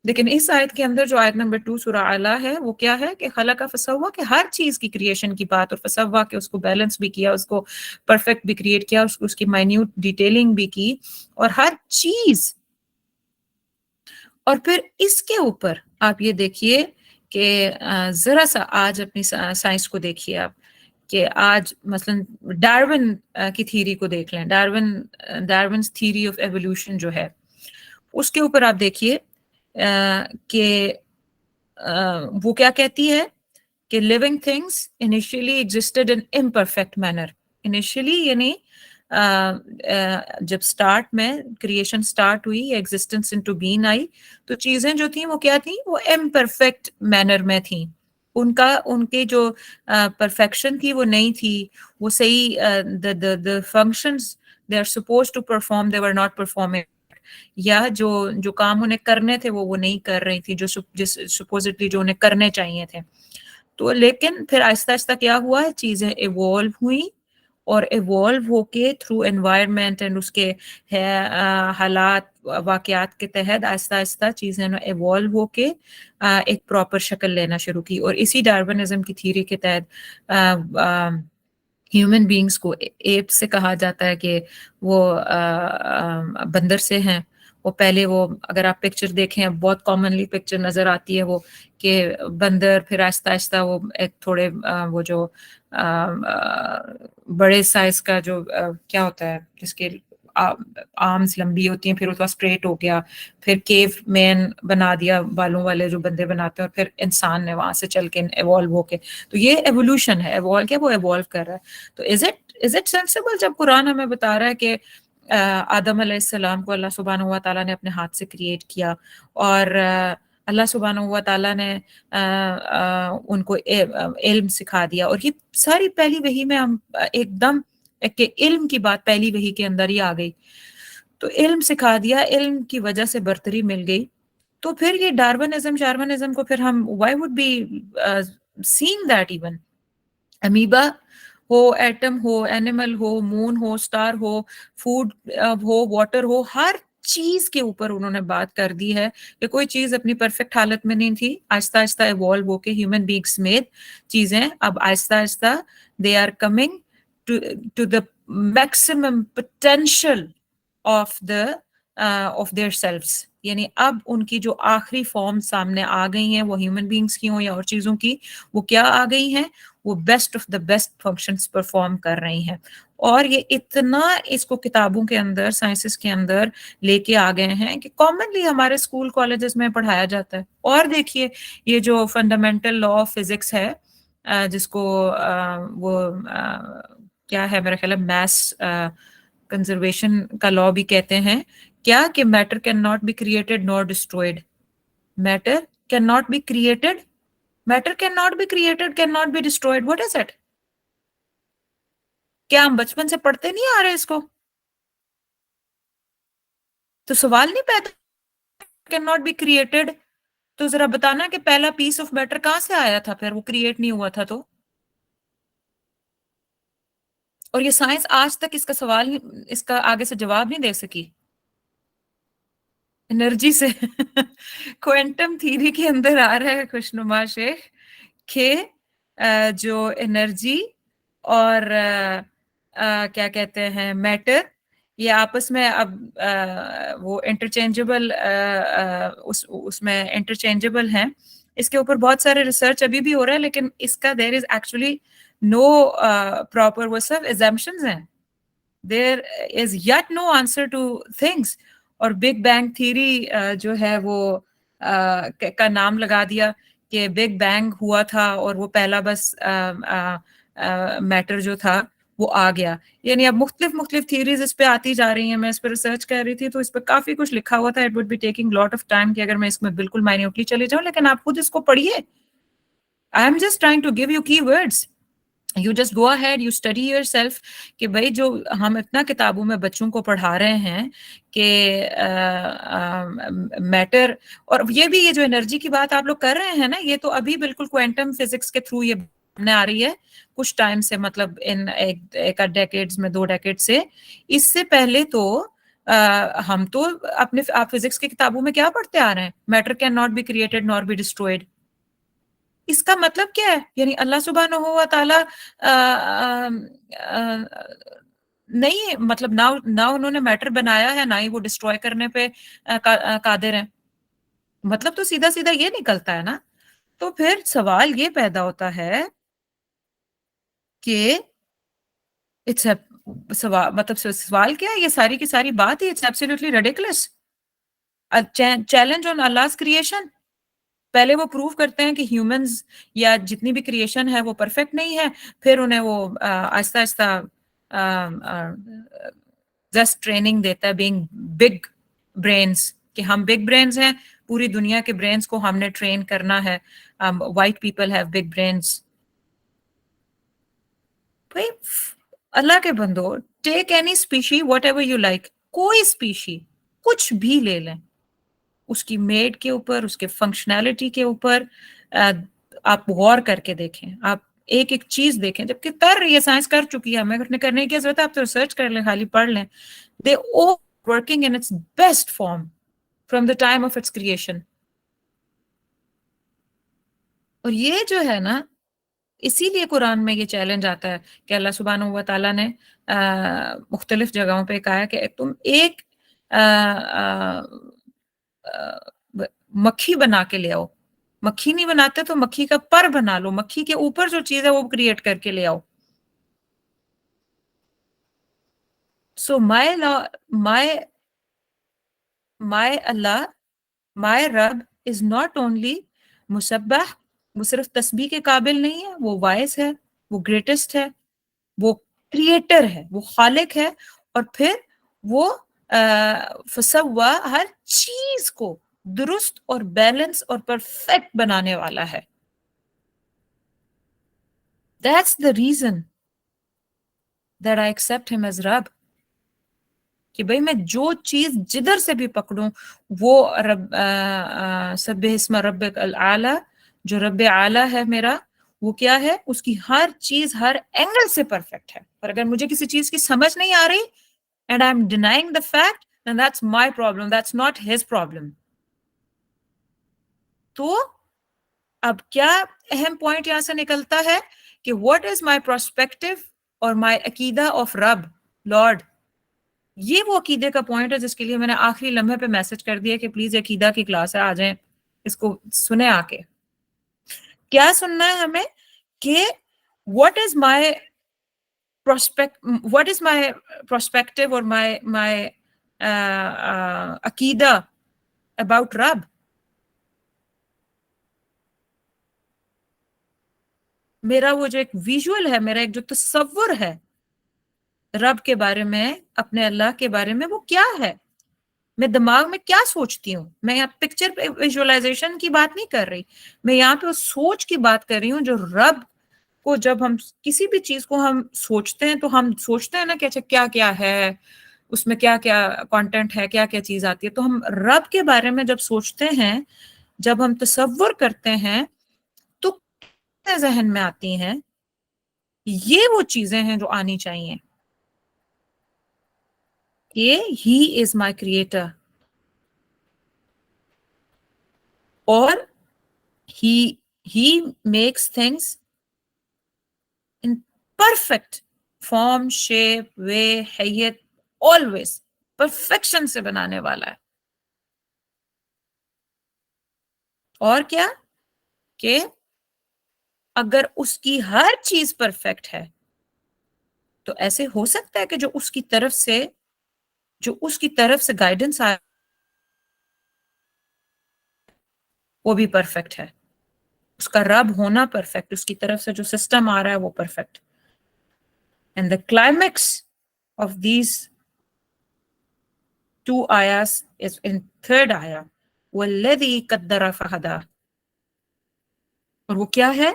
لیکن اس آیت کے اندر جو آیت نمبر 2 سورہ اعلیٰ ہے وہ کیا ہے کہ خلق فسوا، کہ ہر چیز کی کریشن کی بات، اور فسوا کہ اس کو بیلنس بھی کیا، اس کو پرفیکٹ بھی کریٹ کیا، اس کی مائنیوٹ ڈیٹیلنگ بھی کی، اور ہر چیز۔ اور پھر اس کے اوپر آپ یہ دیکھیے کہ ذرا سا آج اپنی سائنس کو دیکھیے آپ، کہ آج مثلا ڈارون کی تھیری کو دیکھ لیں، ڈارونز تھیری آف ایوولوشن جو ہے، اس کے اوپر آپ دیکھیے کہ وہ کیا کہتی ہے کہ living things initially existed in imperfect manner۔ initially یعنی جب سٹارٹ میں کریشن سٹارٹ ہوئی یا ایگزسٹنس انٹو بین آئی تو چیزیں جو تھیں وہ کیا تھیں، وہ امپرفیکٹ مینر میں تھیں۔ ان کے جو پرفیکشن تھی وہ نہیں تھی، وہ صحیح the functions they are supposed to perform they were not performing، یا جو کام انہیں کرنے تھے وہ نہیں کر رہی تھی، جو سپوزٹلی جو انہیں کرنے چاہیے تھے۔ تو لیکن پھر آہستہ آہستہ کیا ہوا ہے، چیزیں ایوالو ہوئیں، اور ایوالو ہو کے تھرو انوائرمنٹ اینڈ اس کے حالات واقعات کے تحت آہستہ آہستہ چیزیں ایوالو ہو کے ایک پراپر شکل لینا شروع کی. اور اسی ڈارونزم کی تھیوری کے تحت ہیومن بینگز کو ایپ سے کہا جاتا ہے کہ وہ بندر سے ہیں. وہ پہلے وہ اگر آپ پکچر دیکھیں بہت کامنلی پکچر نظر آتی ہے وہ کہ بندر، پھر آہستہ آہستہ وہ ایک تھوڑے وہ جو بڑے سائز کا جو کیا ہوتا ہے جس کے آرمز لمبی ہوتی ہیں، پھر اس کا اسٹریٹ ہو گیا، پھر کیو مین بنا دیا بالوں والے جو بندے بناتے ہیں، اور پھر انسان نے وہاں سے چل کے ایوالو ہو کے. تو یہ ایوولوشن ہے. ایوالو کیا، وہ ایوالو کر رہا ہے. تو از اٹ سینسیبل جب قرآن ہمیں بتا رہا ہے کہ آدم علیہ السلام کو اللہ سبحانہ و تعالیٰ نے اپنے ہاتھ سے کریٹ کیا، اور اللہ سبحانہ و تعالیٰ نے ان کو علم سکھا دیا. اور یہ ساری پہلی وحی میں ہم ایک دم کہ علم کی بات پہلی وحی کے اندر ہی آ گئی. تو علم سکھا دیا، علم کی وجہ سے برتری مل گئی. تو پھر یہ شارونزم کو پھر ہم why would be saying that even amoeba ہو، ایٹم ہو، اینیمل ہو، مون ہو، سٹار ہو، فوڈ ہو، واٹر ہو، ہر چیز کے اوپر انہوں نے بات کر دی ہے کہ کوئی چیز اپنی پرفیکٹ حالت میں نہیں تھی. آہستہ آہستہ ایوالو ہو کے ہیومن بینگس میں چیزیں اب آہستہ آہستہ they are coming to the maximum potential of their selves. یعنی اب ان کی جو آخری فارم سامنے آ گئی ہیں، وہ ہیومن بینگس کی ہوں یا اور چیزوں کی، وہ کیا آ گئی ہیں؟ وہ best of the best functions perform کر رہی ہیں. اور یہ اتنا اس کو کتابوں کے اندر، سائنسز کے اندر لے کے آ گئے ہیں کہ کامنلی ہمارے اسکول کالجز میں پڑھایا جاتا ہے. اور دیکھیے یہ جو فنڈامنٹل لا آف فزکس ہے، جس کو وہ کیا ہے، میرا خیال ہے میس کنزرویشن کا لا بھی کہتے ہیں، کیا کہ matter can not be created nor destroyed. Matter can not be created, matter can not be created, can not be destroyed. What is it? کیا ہم بچپن سے پڑھتے نہیں آ رہے اس کو؟ تو سوال نہیں پیدا کین ناٹ بی کریٹڈ. تو ذرا بتانا کہ پہلا پیس آف میٹر کہاں سے آیا تھا پھر وہ کریٹ نہیں ہوا تھا. تو اور یہ سائنس آج تک اس کا سوال، اس کا آگے سے جواب نہیں دے سکی. انرجی سے کوانٹم تھیوری کے اندر آ رہا ہے خوشنما شیخ کہ جو انرجی اور کیا کہتے ہیں میٹر، یہ آپس میں اب وہ انٹرچینجبل، اس میں انٹرچینجبل ہیں. اس کے اوپر بہت سارے ریسرچ ابھی بھی ہو رہا ہے، لیکن اس کا دیر از ایکچولی نو پراپر، وہ سب ایزمپشنز ہیں. There is yet no answer to things. اور بگ بینگ تھیوری جو ہے وہ کا نام لگا دیا کہ بگ بینگ ہوا تھا اور وہ پہلا بس میٹر جو تھا وہ آ گیا. یعنی اب مختلف تھیوریز اس پہ آتی جا رہی ہیں. میں اس پہ ریسرچ کر رہی تھی تو اس پہ کافی کچھ لکھا ہوا تھا. It would be taking lot of time کہ اگر میں اس میں بالکل مائنیوٹلی چلے جاؤں، لیکن آپ خود اس کو پڑھیے. I am just trying to give you key words. You just go ahead, you study yourself کہ بھائی جو ہم اتنا کتابوں میں بچوں کو پڑھا رہے ہیں کہ میٹر، اور یہ جو انرجی کی بات آپ لوگ کر رہے ہیں نا، یہ تو ابھی بالکل کوانٹم فزکس کے تھرو یہ سامنے آ رہی ہے کچھ ٹائم سے، مطلب ان ایک ڈیکیڈز میں، 2 ڈیکیڈ سے. اس سے پہلے تو ہم تو اپنے آپ فزکس کی کتابوں میں کیا پڑھتے آ رہے ہیں؟ Matter can not be created nor be destroyed. اس کا مطلب کیا ہے؟ یعنی اللہ سبحانہ و تعالی نہیں، مطلب نہ انہوں نے میٹر بنایا ہے، نہ ہی وہ ڈسٹروائے کرنے پہ قادر ہیں. مطلب تو سیدھا سیدھا یہ نکلتا ہے نا. تو پھر سوال یہ پیدا ہوتا ہے کہ مطلب سوال کیا ہے؟ یہ ساری کی ساری بات ہی it's absolutely ridiculous. Challenge on Allah's creation. پہلے وہ پروف کرتے ہیں کہ ہیومنز یا جتنی بھی کریشن ہے وہ پرفیکٹ نہیں ہے، پھر انہیں وہ آہستہ آہستہ جسٹ ٹریننگ دیتا ہے بینگ بگ برینز، کہ ہم بگ برینز ہیں، پوری دنیا کے برینز کو ہم نے ٹرین کرنا ہے. White people have big brains. بھائی اللہ کے بندو، take any species what ever you like, کوئی اسپیشی کچھ بھی لے لیں، اس کی میڈ کے اوپر، اس کے فنکشنالٹی کے اوپر آپ غور کر کے دیکھیں. آپ ایک ایک چیز دیکھیں، جبکہ کر رہی ہے، سائنس کر چکی ہے، ہمیں کرنے کی ضرورت ہے، آپ تو ریسرچ کر لیں، خالی پڑھ لیں. دے all working in its best form from the time of its creation. اور یہ جو ہے نا، اسی لیے قرآن میں یہ چیلنج آتا ہے کہ اللہ سبحانہ و تعالیٰ نے مختلف جگہوں پہ کہا کہ تم ایک مکھی بنا کے لے آؤ. مکھی نہیں بناتے تو مکھی کا پر بنا لو، مکھی کے اوپر جو چیز ہے وہ کریٹ کر کے لے آؤ. سو my Allah, my رب از ناٹ اونلی مسبح، وہ صرف تسبیح کے قابل نہیں ہے، وہ وائس ہے، وہ گریٹسٹ ہے، وہ کریٹر ہے، وہ خالق ہے، اور پھر وہ فسوا، ہر چیز کو درست اور بیلنس اور پرفیکٹ بنانے والا ہے. That's the reason that I accept him as رب. کہ بھئی میں جو چیز جدھر سے بھی پکڑوں وہ رب، سبح اسم ربک الاعلی، جو رب اعلی ہے میرا، وہ کیا ہے؟ اس کی ہر چیز ہر اینگل سے پرفیکٹ ہے. اور اگر مجھے کسی چیز کی سمجھ نہیں آ رہی and I'm denying the fact, then that's my problem, that's not his problem. تو اب کیا اہم پوائنٹ یہاں سے نکلتا ہے کہ what is my perspective اور my عقیدہ of رب لارڈ. یہ وہ عقیدے کا پوائنٹ ہے جس کے لیے میں نے آخری لمحے پہ میسج کر دیا کہ پلیز عقیدہ کی کلاس ہے، آ جائیں، اس کو سنیں. آ کے کیا سننا ہے ہمیں کہ what is my perspective اور my عقیدہ about رب. میرا وہ جو ایک ویژول ہے، میرا ایک جو تصور ہے رب کے بارے میں، اپنے اللہ کے بارے میں، وہ کیا ہے؟ میں دماغ میں کیا سوچتی ہوں؟ میں یہاں پکچر ویژولائزیشن کی بات نہیں کر رہی، میں یہاں پہ سوچ کی بات کر رہی ہوں. جو رب کو جب ہم کسی بھی چیز کو ہم سوچتے ہیں تو ہم سوچتے ہیں نا کہ اچھا کیا کیا ہے اس میں، کیا کیا کانٹینٹ ہے، کیا کیا چیز آتی ہے. تو ہم رب کے بارے میں جب سوچتے ہیں، جب ہم تصور کرتے ہیں، تو ذہن میں آتی ہیں یہ وہ چیزیں ہیں جو آنی چاہیے کہ ہی از مائی کریٹر، اور he makes things in perfect form, shape, way, حیت، always perfection سے بنانے والا ہے. اور کیا کہ اگر اس کی ہر چیز پرفیکٹ ہے تو ایسے ہو سکتا ہے کہ جو اس کی طرف سے گائیڈنس آئے وہ بھی پرفیکٹ ہے. اس کا رب ہونا پرفیکٹ، اس کی طرف سے جو سسٹم آ رہا ہے وہ perfect. And the climax of these two ayahs is in third ayah, وَالَّذِي قَدَّرَ فَهَدَى. اور وہ کیا ہے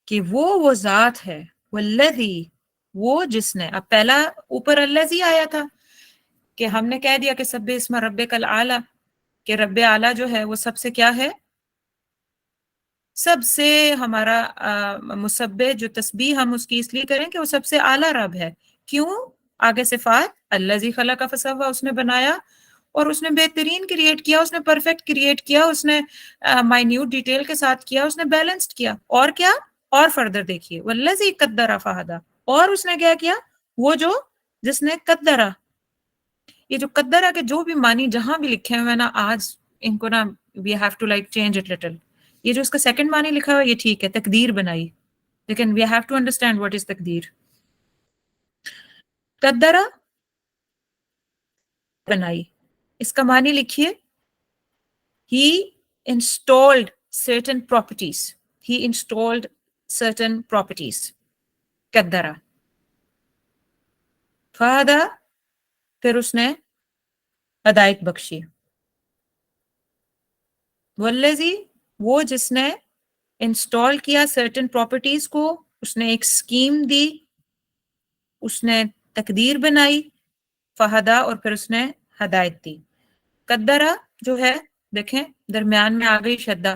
کہ وہ ذات ہے، وَالَّذِي، وہ جس نے. اب پہلا اوپر الذی آیا تھا کہ ہم نے کہہ دیا کہ سبح اسم ربک الاعلی، کہ رب اعلیٰ جو ہے وہ سب سے کیا ہے؟ سب سے ہمارا مسبح، جو تسبیح ہم اس کی اس لیے کریں کہ وہ سب سے اعلیٰ رب ہے. کیوں؟ آگے صفات، الذی خلق فسوی، اس نے بنایا اور اس نے بہترین کریٹ کیا، اس نے پرفیکٹ کریٹ کیا، اس نے مائنیوٹ ڈیٹیل کے ساتھ کیا، اس نے بیلنسڈ کیا. اور کیا؟ اور فردر دیکھیے، والذی قدر فہدی، اور اس نے کیا کیا؟ وہ جو جس نے قدرہ. یہ جو قدرہ کے جو بھی معنی جہاں بھی لکھے ہوئے نا، آج ان کو نا we have to like change it little. یہ جو اس کا سیکنڈ معنی لکھا ہوا ہے یہ ٹھیک ہے، تقدیر بنائی، لیکن we have to understand what is تقدیر. قدرہ بنائی، اس کا معنی لکھیے he installed certain properties. He installed certain properties. قدرہ. فہدی، پھر اس نے ہدایت بخشی. والذی، وہ جس نے انسٹال کیا certain properties کو، اس نے ایک اسکیم دی، اس نے تقدیر بنائی. فہدی، اور پھر اس نے ہدایت دی. قدرہ جو ہے دیکھیں درمیان میں آ گئی شدہ،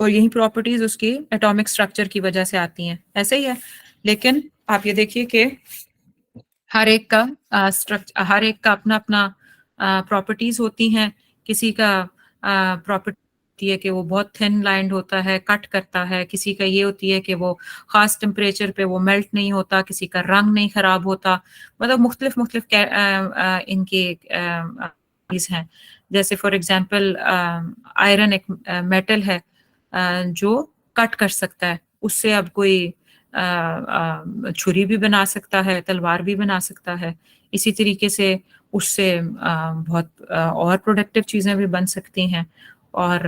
اور یہی پراپرٹیز اس کی ایٹامک اسٹرکچر کی وجہ سے آتی ہیں، ایسے ہی ہے. لیکن آپ یہ دیکھیے کہ ہر ایک کا ہر ایک کا اپنا اپنا پراپرٹیز ہوتی ہیں. کسی کا پراپرٹی ہوتی ہے کہ وہ بہت تھن لائنڈ ہوتا ہے، کٹ کرتا ہے. کسی کا یہ ہوتی ہے کہ وہ خاص ٹمپریچر پہ وہ میلٹ نہیں ہوتا. کسی کا رنگ نہیں خراب ہوتا. مطلب مختلف ان کے چیز ہیں. جیسے فار ایگزامپل آئرن ایک میٹل ہے جو کٹ کر سکتا ہے. اس سے اب کوئی چھری بھی بنا سکتا ہے، تلوار بھی بنا سکتا ہے. اسی طریقے سے اس سے بہت اور پروڈکٹیو چیزیں بھی بن سکتی ہیں. اور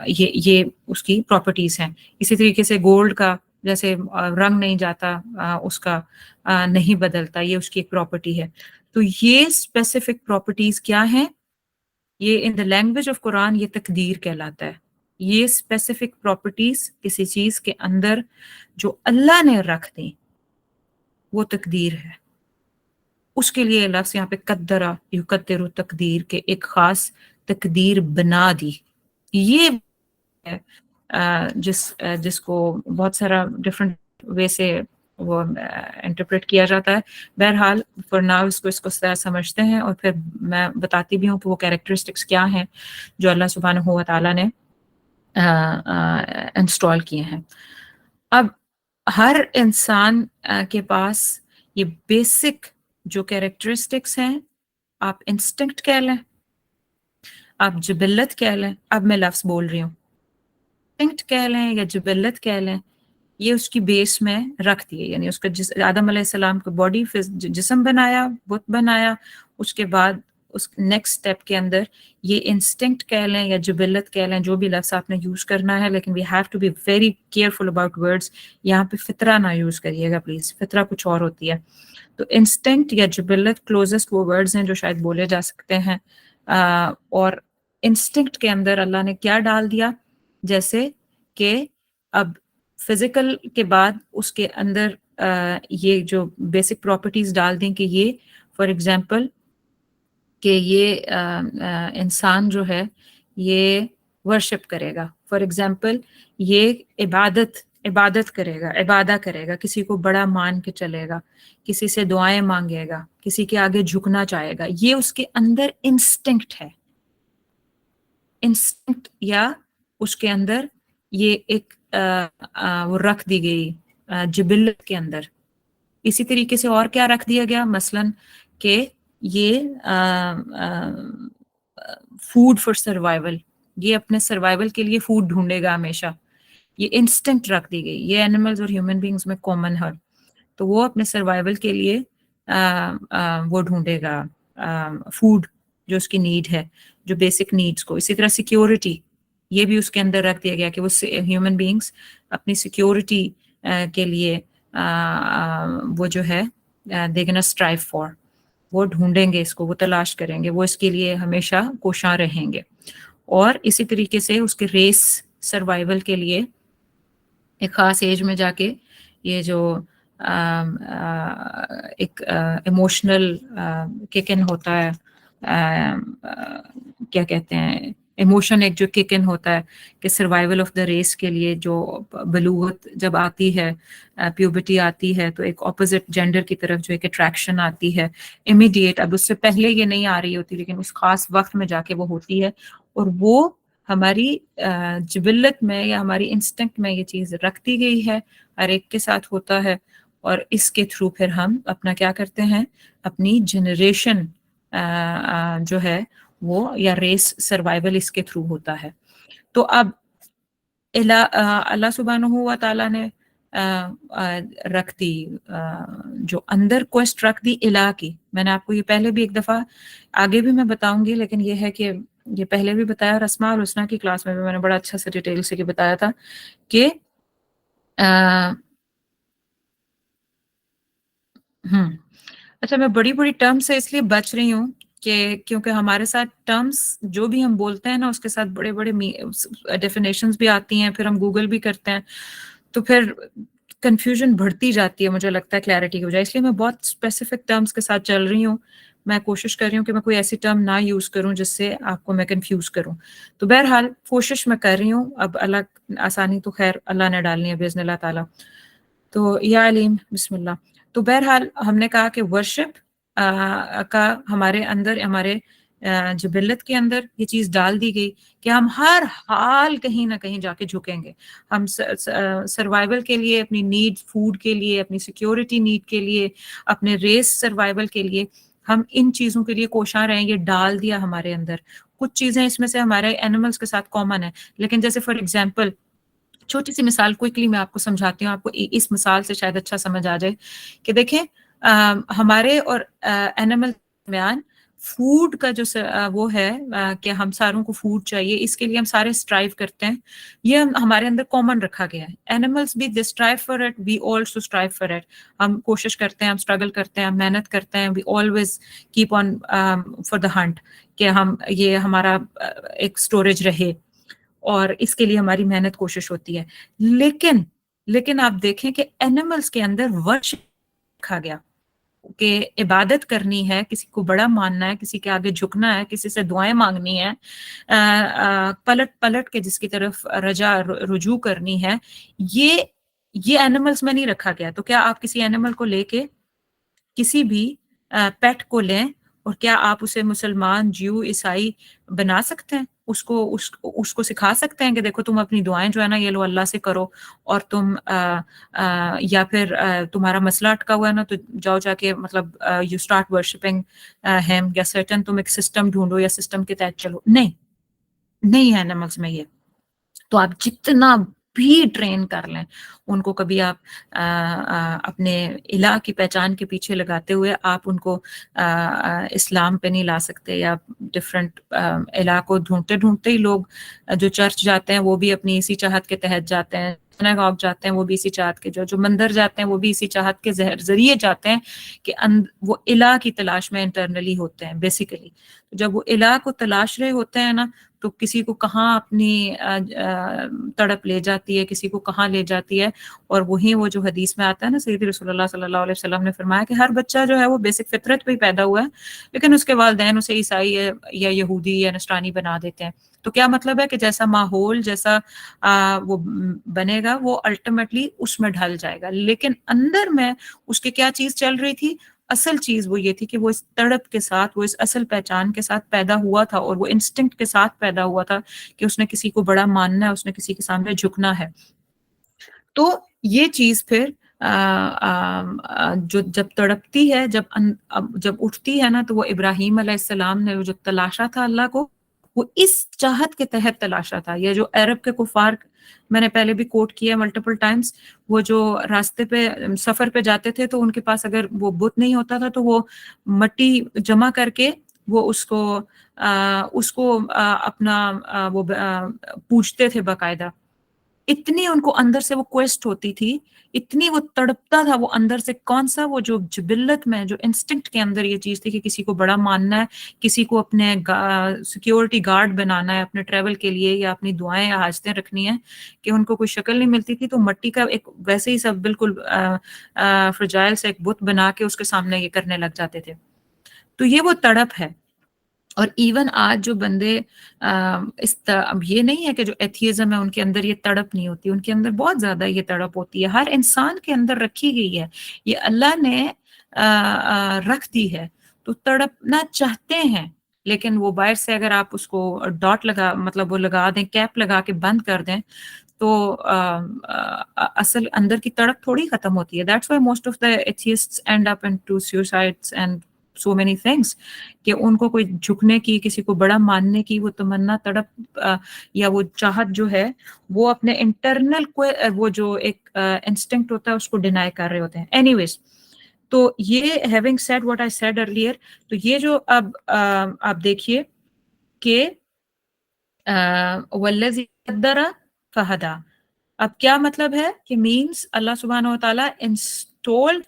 یہ اس کی پراپرٹیز ہیں. اسی طریقے سے گولڈ کا جیسے رنگ نہیں جاتا، اس کا نہیں بدلتا، یہ اس کی ایک پراپرٹی ہے. تو یہ اسپیسیفک پراپرٹیز کیا ہیں؟ یہ ان دا لینگویج آف قرآن یہ تقدیر کہلاتا ہے. یہ اسپیسیفک پراپرٹیز کسی چیز کے اندر جو اللہ نے رکھ دیں وہ تقدیر ہے. اس کے لیے لفظ یہاں پہ قدرہ یقدر تقدیر کے ایک خاص تقدیر بنا دی. یہ جس کو بہت سارا ڈفرینٹ وے سے وہ انٹرپریٹ کیا جاتا ہے. بہرحال فار ناؤ اس کو سمجھتے ہیں اور پھر میں بتاتی بھی ہوں کہ وہ کیریکٹرسٹکس کیا ہیں جو اللہ سبحانہ و تعالیٰ نے انسٹال کیے ہیں. اب ہر انسان کے پاس یہ بیسک جو کیریکٹرسٹکس ہیں، آپ انسٹنکٹ کہہ لیں، آپ جبلت کہہ لیں. اب میں لفظ بول رہی ہوں، انسٹنکٹ کہہ لیں یا جبلت کہہ لیں، یہ اس کی بیس میں رکھ دیے. یعنی اس کا آدم علیہ السلام کو باڈی جسم بنایا، بت بنایا، اس کے بعد اس نیکسٹ اسٹیپ کے اندر یہ انسٹنکٹ کہہ لیں یا جبلت کہہ لیں، جو بھی لفظ آپ نے یوز کرنا ہے. لیکن we have to be very careful about words. یہاں پہ فطرہ نہ یوز کریے گا پلیز، فطرہ کچھ اور ہوتی ہے. تو انسٹنکٹ یا جبلت کلوزسٹ وہ ورڈز ہیں جو شاید بولے جا سکتے ہیں. اور انسٹنکٹ کے اندر اللہ نے کیا ڈال دیا؟ جیسے کہ اب فزیکل کے بعد اس کے اندر یہ جو بیسک پراپرٹیز ڈال دیں کہ یہ فار ایگزامپل کہ یہ انسان جو ہے یہ ورشپ کرے گا. فار ایگزامپل یہ عبادت کرے گا، عبادہ کرے گا، کسی کو بڑا مان کے چلے گا، کسی سے دعائیں مانگے گا، کسی کے آگے جھکنا چاہے گا. یہ اس کے اندر انسٹنکٹ ہے. انسٹنکٹ یا اس کے اندر یہ ایک وہ رکھ دی گئی جبلت کے اندر. اسی طریقے سے اور کیا رکھ دیا گیا؟ مثلاً کہ یہ فوڈ فار سروائیول، یہ اپنے سروائیول کے لیے فوڈ ڈھونڈے گا ہمیشہ. یہ انسٹنکٹ رکھ دی گئی. یہ اینیملز اور ہیومن بینگز میں کامن ہے. تو وہ اپنے سروائیول کے لیے وہ ڈھونڈے گا فوڈ جو اس کی نیڈ ہے، جو بیسک نیڈس کو. اسی طرح سیکیورٹی، یہ بھی اس کے اندر رکھ دیا گیا کہ وہ ہیومن بینگز اپنی سیکیورٹی کے لیے وہ جو ہے دے گنا اسٹرائیو فار، وہ ڈھونڈیں گے اس کو، وہ تلاش کریں گے، وہ اس کے لیے ہمیشہ کوشاں رہیں گے. اور اسی طریقے سے اس کے ریس سروائیول کے لیے ایک خاص ایج میں جا کے یہ جو ایک ایموشنل کک ان ہوتا ہے، کیا کہتے ہیں، ایموشن ایک جو کک ان ہوتا ہے کہ سروائیول آف دا ریس کے لیے جو بلوغت جب آتی ہے، پیوبرٹی آتی ہے، تو ایک اپوزٹ جینڈر کی طرف جو ایک اٹریکشن آتی ہے امیڈیٹ. اب اس سے پہلے یہ نہیں آ رہی ہوتی لیکن اس خاص وقت میں جا کے وہ ہوتی ہے. اور وہ ہماری جبلت میں یا ہماری انسٹنکٹ میں یہ چیز رکھ دی گئی ہے، ہر ایک کے ساتھ ہوتا ہے. اور اس کے تھرو پھر ہم اپنا کیا کرتے ہیں، اپنی جنریشن جو ہے وہ یا ریس سروائیول اس کے تھرو ہوتا ہے. تو اب اللہ سبحانہ و تعالیٰ نے رکھ دی جو اندر کوسٹ رکھ دی الہ کی. میں نے آپ کو یہ پہلے بھی ایک دفعہ آگے بھی میں بتاؤں گی، لیکن یہ ہے کہ یہ پہلے بھی بتایا، اور اسماء اور حسنہ کی کلاس میں بھی میں نے بڑا اچھا سے ڈیٹیل سے بتایا تھا کہ اچھا میں بڑی بڑی ٹرم سے اس لیے بچ رہی ہوں کہ کیونکہ ہمارے ساتھ ٹرمز جو بھی ہم بولتے ہیں نا اس کے ساتھ بڑے بڑے ڈیفینیشنز بھی آتی ہیں، پھر ہم گوگل بھی کرتے ہیں، تو پھر کنفیوژن بڑھتی جاتی ہے مجھے لگتا ہے کلیئرٹی کی بجائے. اس لیے میں بہت اسپیسیفک ٹرمز کے ساتھ چل رہی ہوں. میں کوشش کر رہی ہوں کہ میں کوئی ایسی ٹرم نہ یوز کروں جس سے آپ کو میں کنفیوز کروں. تو بہرحال کوشش میں کر رہی ہوں. اب اللہ آسانی تو خیر اللہ نے ڈالنی ہے باذن اللہ تعالیٰ. تو یا علیم بسم اللہ. تو بہرحال ہم نے کہا کہ ورشپ کا ہمارے اندر، ہمارے جبلت کے اندر یہ چیز ڈال دی گئی کہ ہم ہر حال کہیں نہ کہیں جا کے جھکیں گے. ہم سروائیول کے لیے، اپنی نیڈ فوڈ کے لیے، اپنی سیکیورٹی نیڈ کے لیے، اپنے ریس سروائیول کے لیے ہم ان چیزوں کے لیے کوشاں رہیں گے. ڈال دیا ہمارے اندر. کچھ چیزیں اس میں سے ہمارے اینیملز کے ساتھ کامن ہیں، لیکن جیسے فار ایگزامپل چھوٹی سی مثال کوئکلی میں آپ کو سمجھاتی ہوں، آپ کو اس مثال سے شاید اچھا سمجھ آ جائے کہ دیکھیں ہمارے اور اینیمل درمیان فوڈ کا جو وہ ہے کہ ہم ساروں کو فوڈ چاہیے، اس کے لیے ہم سارے اسٹرائیو کرتے ہیں. یہ ہمارے اندر کامن رکھا گیا ہے. اینیملز بھی they strive for it, we also strive for it. ہم کوشش کرتے ہیں، ہم اسٹرگل کرتے ہیں، ہم محنت کرتے ہیں. We always keep on for the hunt کہ ہم یہ ہمارا ایک اسٹوریج رہے، اور اس کے لیے ہماری محنت کوشش ہوتی ہے. لیکن آپ دیکھیں کہ اینیملز کے اندر ورشپ رکھا گیا کہ عبادت کرنی ہے، کسی کو بڑا ماننا ہے، کسی کے آگے جھکنا ہے، کسی سے دعائیں مانگنی ہے، پلٹ پلٹ کے جس کی طرف رجوع کرنی ہے. یہ اینیملز میں نہیں رکھا گیا. تو کیا آپ کسی اینیمل کو لے کے کسی بھی پیٹ کو لیں اور کیا آپ اسے مسلمان، جیو، عیسائی بنا سکتے ہیں؟ اس کو سکھا سکتے ہیں کہ دیکھو تم اپنی دعائیں جو ہے نا یہ لو اللہ سے کرو، اور تم یا پھر تمہارا مسئلہ اٹکا ہوا ہے نا تو جاؤ جا کے مطلب یو اسٹارٹ ورشپنگ ہیم، یا سرٹن تم ایک سسٹم ڈھونڈو یا سسٹم کے تحت چلو. نہیں ہے اینیملز میں یہ. تو آپ جتنا بھی ٹرین کر لیں ان کو، کبھی آپ اپنے الہ کی پہچان کے پیچھے لگاتے ہوئے آپ ان کو اسلام پہ نہیں لا سکتے. یا ڈفرینٹ الہ کو ڈھونڈتے ڈھونڈتے ہی لوگ جو چرچ جاتے ہیں وہ بھی اپنی اسی چاہت کے تحت جاتے ہیں، سناگوگ جاتے ہیں وہ بھی اسی چاہت کے، جو مندر جاتے ہیں وہ بھی اسی چاہت کے ذریعے جاتے ہیں کہ وہ الہ کی تلاش میں انٹرنلی ہوتے ہیں بیسیکلی. جب وہ الہ کو تلاش رہے ہوتے ہیں نا تو کسی کو کہاں اپنی تڑپ لے جاتی ہے، کسی کو کہاں لے جاتی ہے. اور وہی وہ جو حدیث میں آتا ہے نا، سیدی رسول اللہ صلی اللہ علیہ وسلم نے فرمایا کہ ہر بچہ جو ہے وہ بیسک فطرت پہ ہی پیدا ہوا ہے، لیکن اس کے والدین اسے عیسائی یا یہودی یا نصرانی بنا دیتے ہیں. تو کیا مطلب ہے کہ جیسا ماحول، جیسا وہ بنے گا وہ الٹیمیٹلی اس میں ڈھل جائے گا. لیکن اندر میں اس کی کیا چیز چل رہی تھی؟ اصل چیز وہ یہ تھی کہ وہ اس تڑپ کے ساتھ، وہ اس اصل پہچان کے ساتھ پیدا ہوا تھا، اور وہ انسٹنکٹ کے ساتھ پیدا ہوا تھا کہ اس نے کسی کو بڑا ماننا ہے، اس نے کسی کے سامنے جھکنا ہے. تو یہ چیز پھر جو جب تڑپتی ہے، جب اٹھتی ہے نا، تو وہ ابراہیم علیہ السلام نے جو تلاشا تھا اللہ کو، وہ اس چاہت کے تحت تلاشا تھا. یہ جو عرب کے کفار، میں نے پہلے بھی کوٹ کیا ملٹیپل ٹائمز، وہ جو راستے پہ سفر پہ جاتے تھے تو ان کے پاس اگر وہ بت نہیں ہوتا تھا تو وہ مٹی جمع کر کے وہ اس کو اپنا وہ پوجتے تھے باقاعدہ. اتنی ان کو اندر سے وہ کویسٹ ہوتی تھی، اتنی وہ تڑپتا تھا وہ اندر سے. کون سا؟ وہ جو جبلت میں، جو انسٹنکٹ کے اندر یہ چیز تھی کہ کسی کو بڑا ماننا ہے، کسی کو اپنے سیکیورٹی گارڈ بنانا ہے اپنے ٹریول کے لیے، یا اپنی دعائیں یا حاجتیں رکھنی ہیں، کہ ان کو کوئی شکل نہیں ملتی تھی تو مٹی کا ایک ویسے ہی سب بالکل فرجائل سے ایک بت بنا کے اس کے سامنے یہ کرنے لگ جاتے تھے. تو یہ وہ تڑپ ہے. اور ایون آج جو بندے اب یہ نہیں ہے کہ جو ایتھیزم ہے ان کے اندر یہ تڑپ نہیں ہوتی، ان کے اندر بہت زیادہ یہ تڑپ ہوتی ہے. ہر انسان کے اندر رکھی گئی ہے، یہ اللہ نے رکھ دی ہے. تو تڑپنا چاہتے ہیں، لیکن وہ باہر سے اگر آپ اس کو ڈاٹ مطلب وہ لگا دیں، کیپ لگا کے بند کر دیں، تو اصل اندر کی تڑپ تھوڑی ختم ہوتی ہے. That's why most of the atheists end up into suicides and so many things, کہ ان کو کوئی جھکنے کی، کسی کو بڑا ماننے کی وہ تمنا، تڑپ یا وہ چاہت جو ہے، وہ اپنے انٹرنل وہ جو ایک انسٹنکٹ ہوتا ہے اس کو ڈینائی کر رہے ہوتے ہیں. اینی ویز، تو یہ having said what I said earlier، تو یہ جو اب آپ دیکھیے کہ والذی قدر فہدی، اب کیا مطلب ہے کہ مینس اللہ سبحانہ و تعالیٰ انسٹولڈ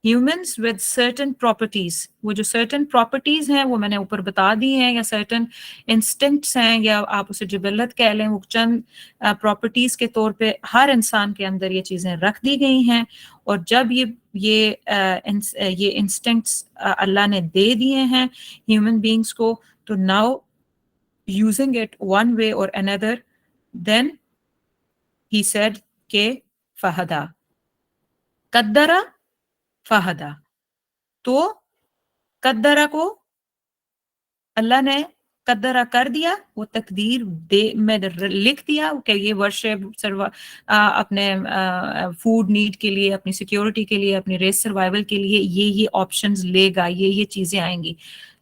humans with certain properties. وہ جو certain properties ہیں وہ میں نے اوپر بتا دی ہیں, یا certain instincts ہیں, یا آپ اسے جبلت کہہ لیں, وہ چند properties کے طور پہ ہر انسان کے اندر یہ چیزیں رکھ دی گئی ہیں. اور جب یہ instincts اللہ نے دے دیے ہیں human beings کو, تو now using it one way or another, then he said کہ فہدا قدرا فہدا. تو قدرا کو اللہ نے قدرا کر دیا, وہ تقدیر میں لکھ دیا کہ یہ ورشپ اپنے فوڈ نیڈ کے لیے, اپنی سیکیورٹی کے لیے, اپنی ریس سروائیول کے لیے یہ آپشنز لے گا, یہ چیزیں آئیں گی,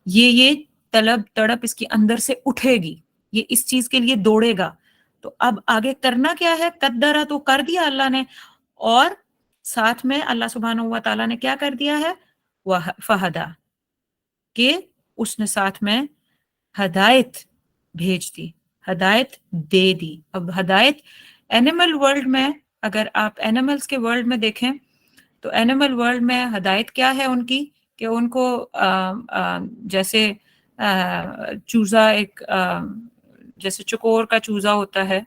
یہ طلب تڑپ اس کے اندر سے اٹھے گی, یہ اس چیز کے لیے دوڑے گا. تو اب آگے کرنا کیا ہے؟ قدرا تو کر دیا اللہ نے, اور ساتھ میں اللہ سبحانہ و تعالیٰ نے کیا کر دیا ہے؟ فہدا, کہ اس نے ساتھ میں ہدایت بھیج دی, ہدایت دے دی. اب ہدایت اینیمل ورلڈ میں, اگر آپ اینیملز کے ورلڈ میں دیکھیں تو اینیمل ورلڈ میں ہدایت کیا ہے ان کی, کہ ان کو جیسے چوزا ایک جیسے چکور کا چوزا ہوتا ہے,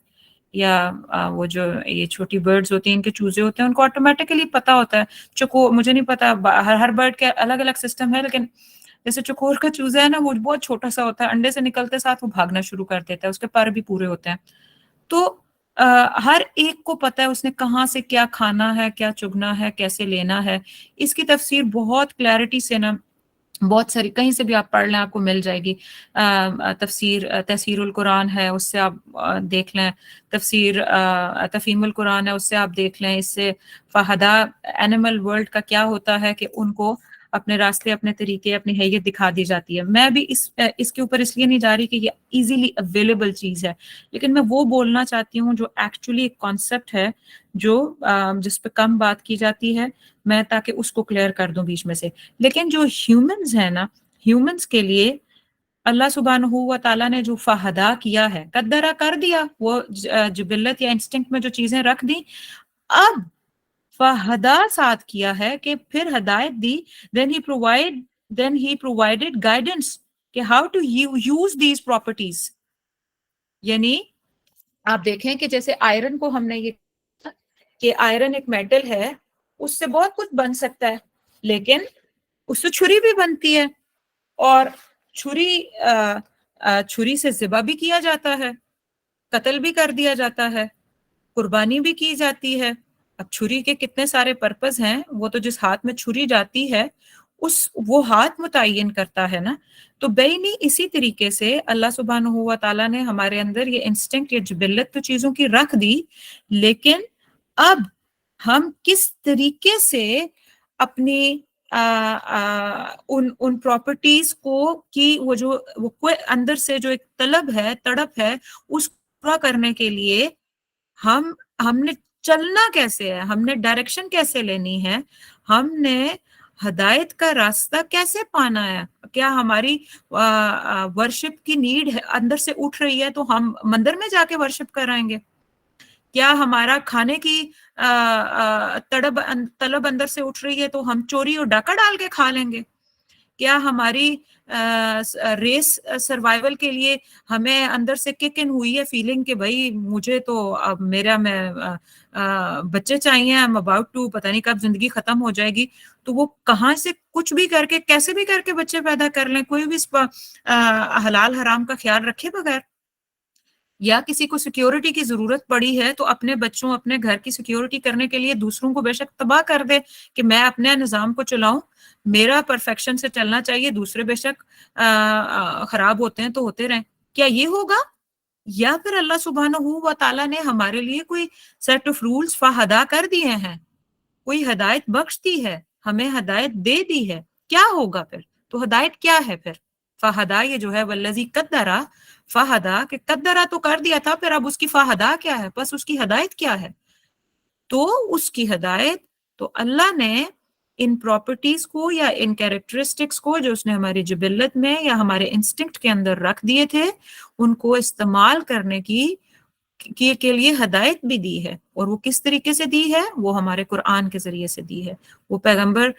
یا وہ جو یہ چھوٹی برڈز ہوتی ہیں ان کے چوزے ہوتے ہیں, ان کو آٹومیٹیکلی پتا ہوتا ہے. چکور مجھے نہیں پتا, ہر برڈ کے الگ الگ سسٹم ہے, لیکن جیسے چکور کا چوزا ہے نا, وہ بہت چھوٹا سا ہوتا ہے, انڈے سے نکلتے ساتھ وہ بھاگنا شروع کر دیتا ہے, اس کے پر بھی پورے ہوتے ہیں. تو ہر ایک کو پتا ہے اس نے کہاں سے کیا کھانا ہے, کیا چگنا ہے, کیسے لینا ہے. اس کی تفسیر بہت کلیئرٹی سے نا, بہت ساری کہیں سے بھی آپ پڑھ لیں آپ کو مل جائے گی. تفسیر القرآن ہے, اس سے آپ دیکھ لیں. تفسیر تفہیم القرآن ہے, اس سے آپ دیکھ لیں. اس سے فہدا اینیمل ورلڈ کا کیا ہوتا ہے کہ ان کو اپنے راستے, اپنے طریقے, اپنی حیثیت دکھا دی جاتی ہے. میں بھی اس کے اوپر اس لیے نہیں جا رہی کہ یہ ایزیلی اویلیبل چیز ہے, لیکن میں وہ بولنا چاہتی ہوں جو ایکچولی ایک کانسیپٹ ہے جو جس پہ کم بات کی جاتی ہے, میں تاکہ اس کو کلیئر کر دوں بیچ میں سے. لیکن جو ہیومنز ہیں نا, ہیومنز کے لیے اللہ سبحانہ و تعالیٰ نے جو فہدا کیا ہے, قدرہ کر دیا, وہ جبلت یا انسٹنکٹ میں جو چیزیں رکھ دی, اب فہدا ساتھ کیا ہے کہ پھر ہدایت دی. then he provided guidance کہ how to use these properties. یعنی آپ دیکھیں کہ جیسے آئرن کو ہم نے یہ کہ آئرن ایک میٹل ہے, اس سے بہت کچھ بن سکتا ہے, لیکن اس سے چھری بھی بنتی ہے, اور چھری سے ذبح بھی کیا جاتا ہے, قتل بھی کر دیا جاتا ہے, قربانی بھی کی جاتی ہے. اب چھری کے کتنے سارے پرپز ہیں, وہ تو جس ہاتھ میں چھری جاتی ہے وہ ہاتھ متعین کرتا ہے نا. تو بینی اسی طریقے سے اللہ سبحانہ و تعالیٰ نے ہمارے اندر یہ انسٹنکٹ یا جبلت تو چیزوں کی رکھ دی, لیکن اب ہم کس طریقے سے اپنی ان پراپرٹیز کو کی وہ اندر سے جو ایک طلب ہے, تڑپ ہے, اس پورا کرنے کے لیے ہم نے چلنا کیسے ہے, ہم نے ڈائریکشن کیسے لینی ہے, ہم نے ہدایت کا راستہ کیسے پانا ہے. کیا ہماری ورشپ کی نیڈ اندر سے اٹھ رہی ہے تو ہم مندر میں جا کے ورشپ کرائیں گے؟ کیا ہمارا کھانے کی طلب اندر سے اٹھ رہی ہے تو ہم چوری اور ڈاکہ ڈال کے کھا لیں گے؟ کیا ہماری ریس سروائیول کے لیے ہمیں اندر سے کک ان ہوئی ہے فیلنگ کہ بھائی مجھے تو اب میں بچے چاہیے, I'm about to پتہ نہیں کب زندگی ختم ہو جائے گی, تو وہ کہاں سے کچھ بھی کر کے کیسے بھی کر کے بچے پیدا کر لیں, کوئی بھی حلال حرام کا خیال رکھے بغیر. یا کسی کو سیکیورٹی کی ضرورت پڑی ہے تو اپنے بچوں, اپنے گھر کی سیکیورٹی کرنے کے لیے دوسروں کو بے شک تباہ کر دے کہ میں اپنے نظام کو چلاؤں, میرا پرفیکشن سے چلنا چاہیے, دوسرے بے شک خراب ہوتے ہیں تو ہوتے رہیں. کیا یہ ہوگا؟ یا پھر اللہ سبحانہ و تعالیٰ نے ہمارے لیے کوئی سیٹ آف رولز فہدا کر دیے ہیں, کوئی ہدایت بخش دی ہے, ہمیں ہدایت دے دی ہے, کیا ہوگا پھر؟ تو ہدایت کیا ہے پھر؟ فہدا یہ جو ہے والذی قدرا فہدا, کہ قدرا تو کر دیا تھا, پھر اب اس کی فہدا کیا ہے, بس اس کی ہدایت کیا ہے؟ تو اس کی ہدایت تو اللہ نے ان پراپرٹیز کو یا ان کیریکٹرسٹکس کو جو اس نے ہماری جبلت میں یا ہمارے انسٹنکٹ کے اندر رکھ دیے تھے, ان کو استعمال کرنے کی کے لیے ہدایت بھی دی ہے، اور وہ کس طریقے سے دی ہے؟ وہ ہمارے قرآن کے ذریعے سے دی ہے۔ وہ پیغمبر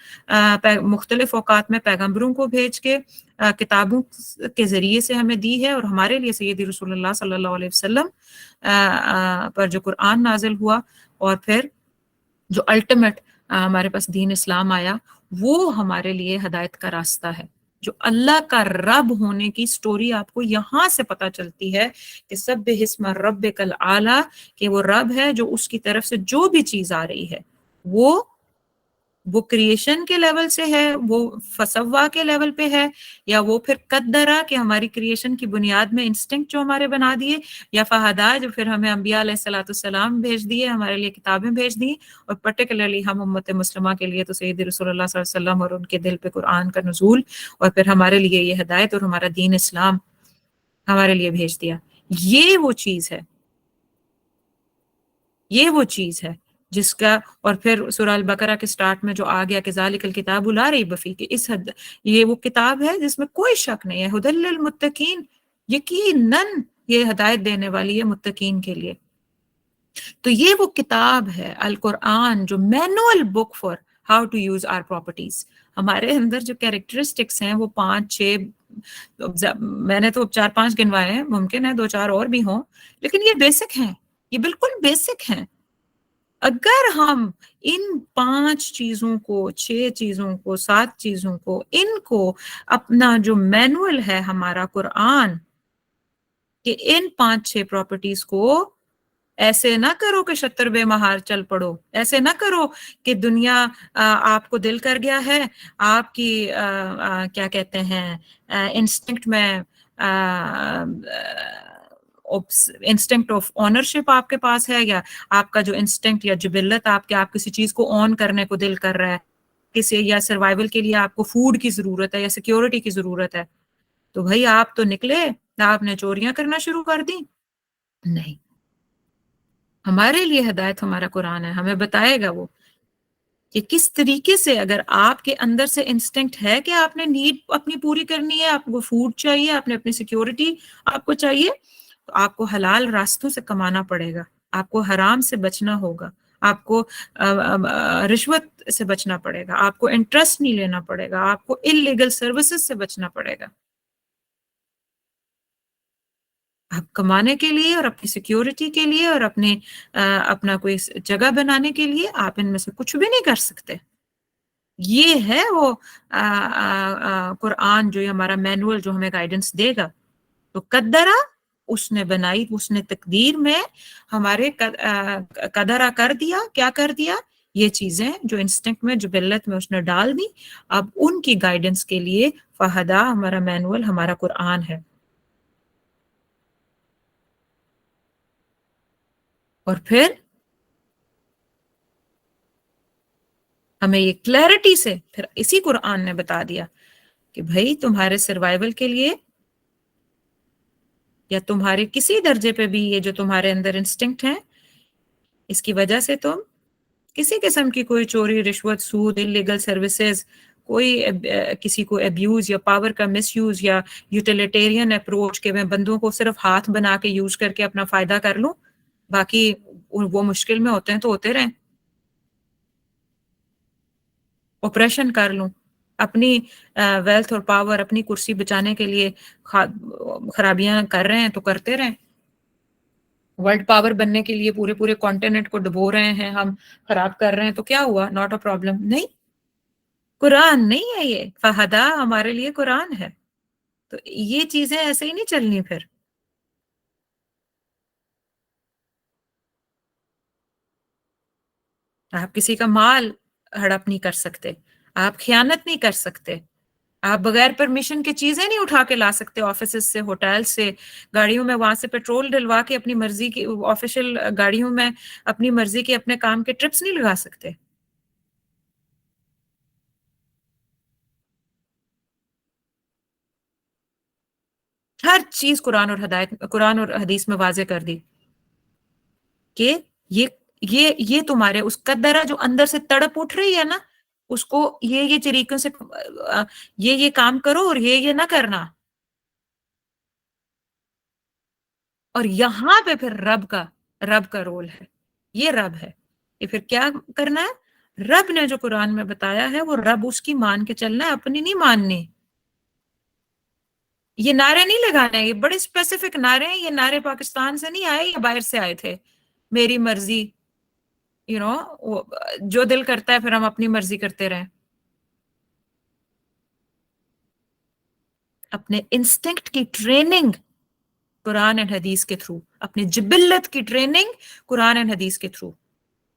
مختلف اوقات میں پیغمبروں کو بھیج کے کتابوں کے ذریعے سے ہمیں دی ہے، اور ہمارے لیے سیدی رسول اللہ صلی اللہ علیہ وسلم پر جو قرآن نازل ہوا، اور پھر جو الٹیمیٹ ہمارے پاس دین اسلام آیا، وہ ہمارے لیے ہدایت کا راستہ ہے۔ جو اللہ کا رب ہونے کی سٹوری آپ کو یہاں سے پتہ چلتی ہے کہ سبح اسم ربک الاعلی، کہ وہ رب ہے جو اس کی طرف سے جو بھی چیز آ رہی ہے وہ کریشن کے لیول سے ہے، وہ فسوا کے لیول پہ ہے، یا وہ پھر قدرہ کہ ہماری کریشن کی بنیاد میں انسٹنکٹ جو ہمارے بنا دیے، یا فہدا جو پھر ہمیں انبیاء علیہ الصلوۃ والسلام بھیج دیے، ہمارے لیے کتابیں بھیج دی، اور پرٹیکولرلی ہم امت مسلمہ کے لیے تو سید رسول اللہ صلی اللہ علیہ وسلم اور ان کے دل پہ قرآن کا نزول، اور پھر ہمارے لیے یہ ہدایت اور ہمارا دین اسلام ہمارے لیے بھیج دیا۔ یہ وہ چیز ہے، یہ وہ چیز ہے جس کا، اور پھر سورہ البقرہ کے سٹارٹ میں جو آ گیا کہ ذالک الکتاب لا ریب فیہ، کہ اس حد یہ وہ کتاب ہے جس میں کوئی شک نہیں ہے، ھدی للمتقین، یقیناً یہ ہدایت دینے والی ہے متقین کے لیے۔ تو یہ وہ کتاب ہے القرآن، جو manual book for how to use our properties. ہمارے اندر جو کیریکٹرسٹکس ہیں وہ 5-6، میں نے تو 4-5 گنوائے ہیں، ممکن ہے 2-4 اور بھی ہوں، لیکن یہ بیسک ہیں، یہ بالکل بیسک ہیں۔ اگر ہم ان 5 چیزوں کو، 6 چیزوں کو، 7 چیزوں کو، ان کو اپنا جو مینوئل ہے ہمارا قرآن، کہ ان 5-6 پراپرٹیز کو ایسے نہ کرو کہ شتر بے مہار چل پڑو، ایسے نہ کرو کہ دنیا آپ کو دل کر گیا ہے، آپ کی کیا کہتے ہیں انسٹنکٹ میں، انسٹنکٹ آف اونرشپ آپ کے پاس ہے، یا آپ کا جو انسٹنکٹ یا جبلت آپ کسی چیز کو اون کرنے کو دل کر رہا ہے، کسی یا سروائیول کے لیے آپ کو فوڈ کی ضرورت ہے یا سیکیورٹی کی ضرورت ہے، تو بھائی آپ تو نکلے، آپ نے چوریاں کرنا شروع کر دی؟ نہیں، ہمارے لیے ہدایت ہمارا قرآن ہے، ہمیں بتائے گا وہ کہ کس طریقے سے، اگر آپ کے اندر سے انسٹنکٹ ہے کہ آپ نے نیڈ اپنی پوری کرنی ہے، آپ کو فوڈ چاہیے، آپ نے اپنی سیکیورٹی آپ کو چاہیے، تو آپ کو حلال راستوں سے کمانا پڑے گا، آپ کو حرام سے بچنا ہوگا، آپ کو رشوت سے بچنا پڑے گا، آپ کو انٹرسٹ نہیں لینا پڑے گا، آپ کو انلیگل سروسز سے بچنا پڑے گا۔ آپ کمانے کے لیے اور اپنی سیکیورٹی کے لیے اور اپنا کوئی جگہ بنانے کے لیے آپ ان میں سے کچھ بھی نہیں کر سکتے۔ یہ ہے وہ قرآن جو ہمارا مینول، جو ہمیں گائیڈنس دے گا۔ تو قدرہ، اس نے بنائی، اس نے تقدیر میں ہمارے قدرہ کر دیا، کیا کر دیا؟ یہ چیزیں جو انسٹنکٹ میں، جو جبلت میں اس نے ڈال دی، اب ان کی گائیڈنس کے لیے فہدا، ہمارا مینول ہمارا قرآن ہے۔ اور پھر ہمیں یہ کلیئرٹی سے پھر اسی قرآن نے بتا دیا کہ بھائی تمہارے سروائیول کے لیے، یا تمہارے کسی درجے پہ بھی یہ جو تمہارے اندر انسٹنکٹ ہیں، اس کی وجہ سے تم کسی قسم کی کوئی چوری، رشوت، سود، انلیگل سروسز، کوئی کسی کو ابیوز یا پاور کا مس یوز یا یوٹیلیٹیرین اپروچ کہ میں بندوں کو صرف ہاتھ بنا کے یوز کر کے اپنا فائدہ کر لوں، باقی وہ مشکل میں ہوتے ہیں تو ہوتے رہیں، آپریشن کر لوں، اپنی ویلتھ اور پاور، اپنی کرسی بچانے کے لیے خرابیاں کر رہے ہیں تو کرتے رہیں، ورلڈ پاور بننے کے لیے پورے پورے کانٹیننٹ کو ڈبو رہے ہیں ہم، خراب کر رہے ہیں، تو کیا ہوا؟ Not a problem. نہیں، قرآن نہیں ہے یہ، فہدا ہمارے لیے قرآن ہے۔ تو یہ چیزیں ایسے ہی نہیں چلنی۔ پھر آپ کسی کا مال ہڑپ نہیں کر سکتے، آپ خیانت نہیں کر سکتے، آپ بغیر پرمیشن کی چیزیں نہیں اٹھا کے لا سکتے، آفیسز سے، ہوٹل سے، گاڑیوں میں وہاں سے پیٹرول ڈلوا کے اپنی مرضی کی آفیشل گاڑیوں میں اپنی مرضی کے اپنے کام کے ٹرپس نہیں لگا سکتے۔ ہر چیز قرآن اور حدیث میں واضح کر دی کہ یہ یہ تمہارے اس قدرہ جو اندر سے تڑپ اٹھ رہی ہے نا، اس کو یہ طریقوں سے یہ کام کرو اور یہ نہ کرنا، اور یہاں پہ پھر رب کا رول ہے، یہ رب ہے کہ پھر کیا کرنا ہے، رب نے جو قرآن میں بتایا ہے وہ رب اس کی مان کے چلنا ہے، اپنی نہیں ماننی۔ یہ نعرے نہیں لگانے، یہ بڑے اسپیسیفک نعرے ہیں، یہ نعرے پاکستان سے نہیں آئے، یہ باہر سے آئے تھے۔ میری مرضی، یو نو جو دل کرتا ہے پھر ہم اپنی مرضی کرتے رہیں۔ اپنے انسٹنکٹ کی ٹریننگ قرآن اینڈ حدیث کے تھرو، اپنی جبلت کی ٹریننگ قرآن اینڈ حدیث کے تھرو،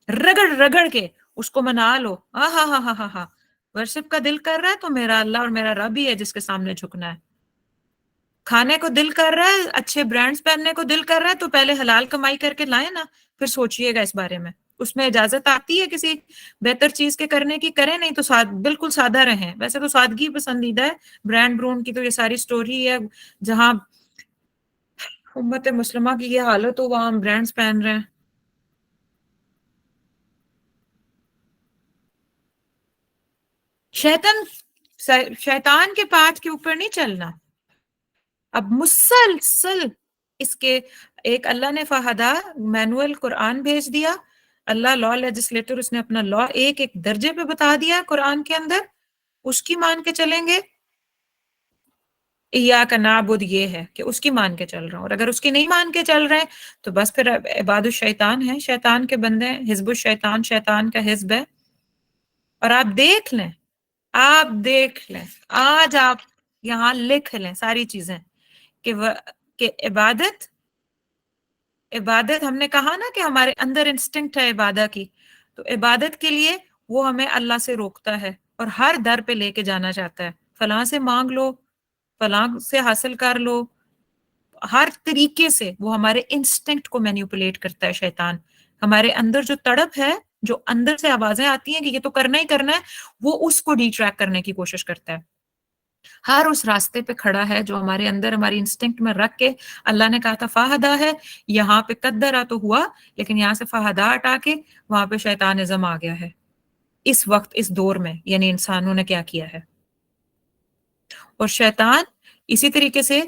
رگڑ رگڑ کے اس کو منا لو۔ ہاں ہاں ہاں ہاں ہاں ہاں، ورشپ کا دل کر رہا ہے تو میرا اللہ اور میرا رب ہی ہے جس کے سامنے جھکنا ہے۔ کھانے کو دل کر رہا ہے، اچھے برانڈز پہننے کو دل کر رہا ہے تو پہلے حلال کمائی کر کے لائیں نا، پھر سوچئے گا اس بارے میں۔ اس میں اجازت آتی ہے کسی بہتر چیز کے کرنے کی، کریں، نہیں تو بالکل سادہ رہیں۔ ویسے تو سادگی پسندیدہ ہے، برانڈ برونڈ کی تو یہ ساری سٹوری ہے، جہاں امت مسلمہ کی یہ حالت ہو وہاں ہم برانڈز پہن رہے ہیں۔ شیطان شیطان کے پاتھ کے اوپر نہیں چلنا۔ اب مسلسل اس کے ایک اللہ نے فہدا مینول قرآن بھیج دیا، اللہ لا لیجسلیٹر، اس نے اپنا لا ایک ایک درجے پہ بتا دیا قرآن کے اندر، اس کی مان کے چلیں گے۔ ایاک نعبد یہ ہے کہ اس کی مان کے چل رہا ہوں، اور اگر اس کی نہیں مان کے چل رہے ہیں تو بس پھر عباد الشیطان ہیں، شیطان کے بندے ہیں، حزب الشیطان شیطان کا حزب ہے۔ اور آپ دیکھ لیں، آپ دیکھ لیں، آج آپ یہاں لکھ لیں ساری چیزیں کہ عبادت ہم نے کہا نا کہ ہمارے اندر انسٹنکٹ ہے عبادت کی، تو عبادت کے لیے وہ ہمیں اللہ سے روکتا ہے اور ہر در پہ لے کے جانا چاہتا ہے، فلاں سے مانگ لو، فلاں سے حاصل کر لو، ہر طریقے سے وہ ہمارے انسٹنکٹ کو مینیپولیٹ کرتا ہے شیطان۔ ہمارے اندر جو تڑپ ہے، جو اندر سے آوازیں آتی ہیں کہ یہ تو کرنا ہی کرنا ہے، وہ اس کو ڈی ٹریک کرنے کی کوشش کرتا ہے۔ ہر اس راستے پہ کھڑا ہے جو ہمارے اندر ہماری انسٹنکٹ میں رکھ کے اللہ نے کہا تھا فہدا ہے، یہاں پہ قدرا تو ہوا، لیکن یہاں سے فہدا ہٹا کے وہاں پہ شیطانزم آ گیا ہے۔ اس وقت اس دور میں یعنی انسانوں نے کیا کیا ہے، اور شیطان اسی طریقے سے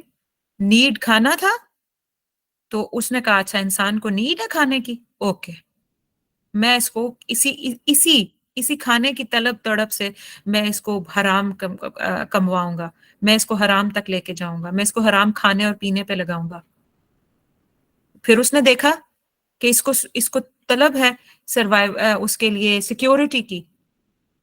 نیڈ کھانا تھا تو اس نے کہا اچھا انسان کو نیڈ ہے کھانے کی، اوکے میں اس کو اسی کھانے کی طلب تڑپ سے میں اس کو حرام کمواؤں گا، میں اس کو حرام تک لے کے جاؤں گا، میں اس کو حرام کھانے اور پینے پہ لگاؤں گا۔ پھر اس نے دیکھا کہ اس کو طلب ہے سروائیو اس کے لیے سیکیورٹی کی،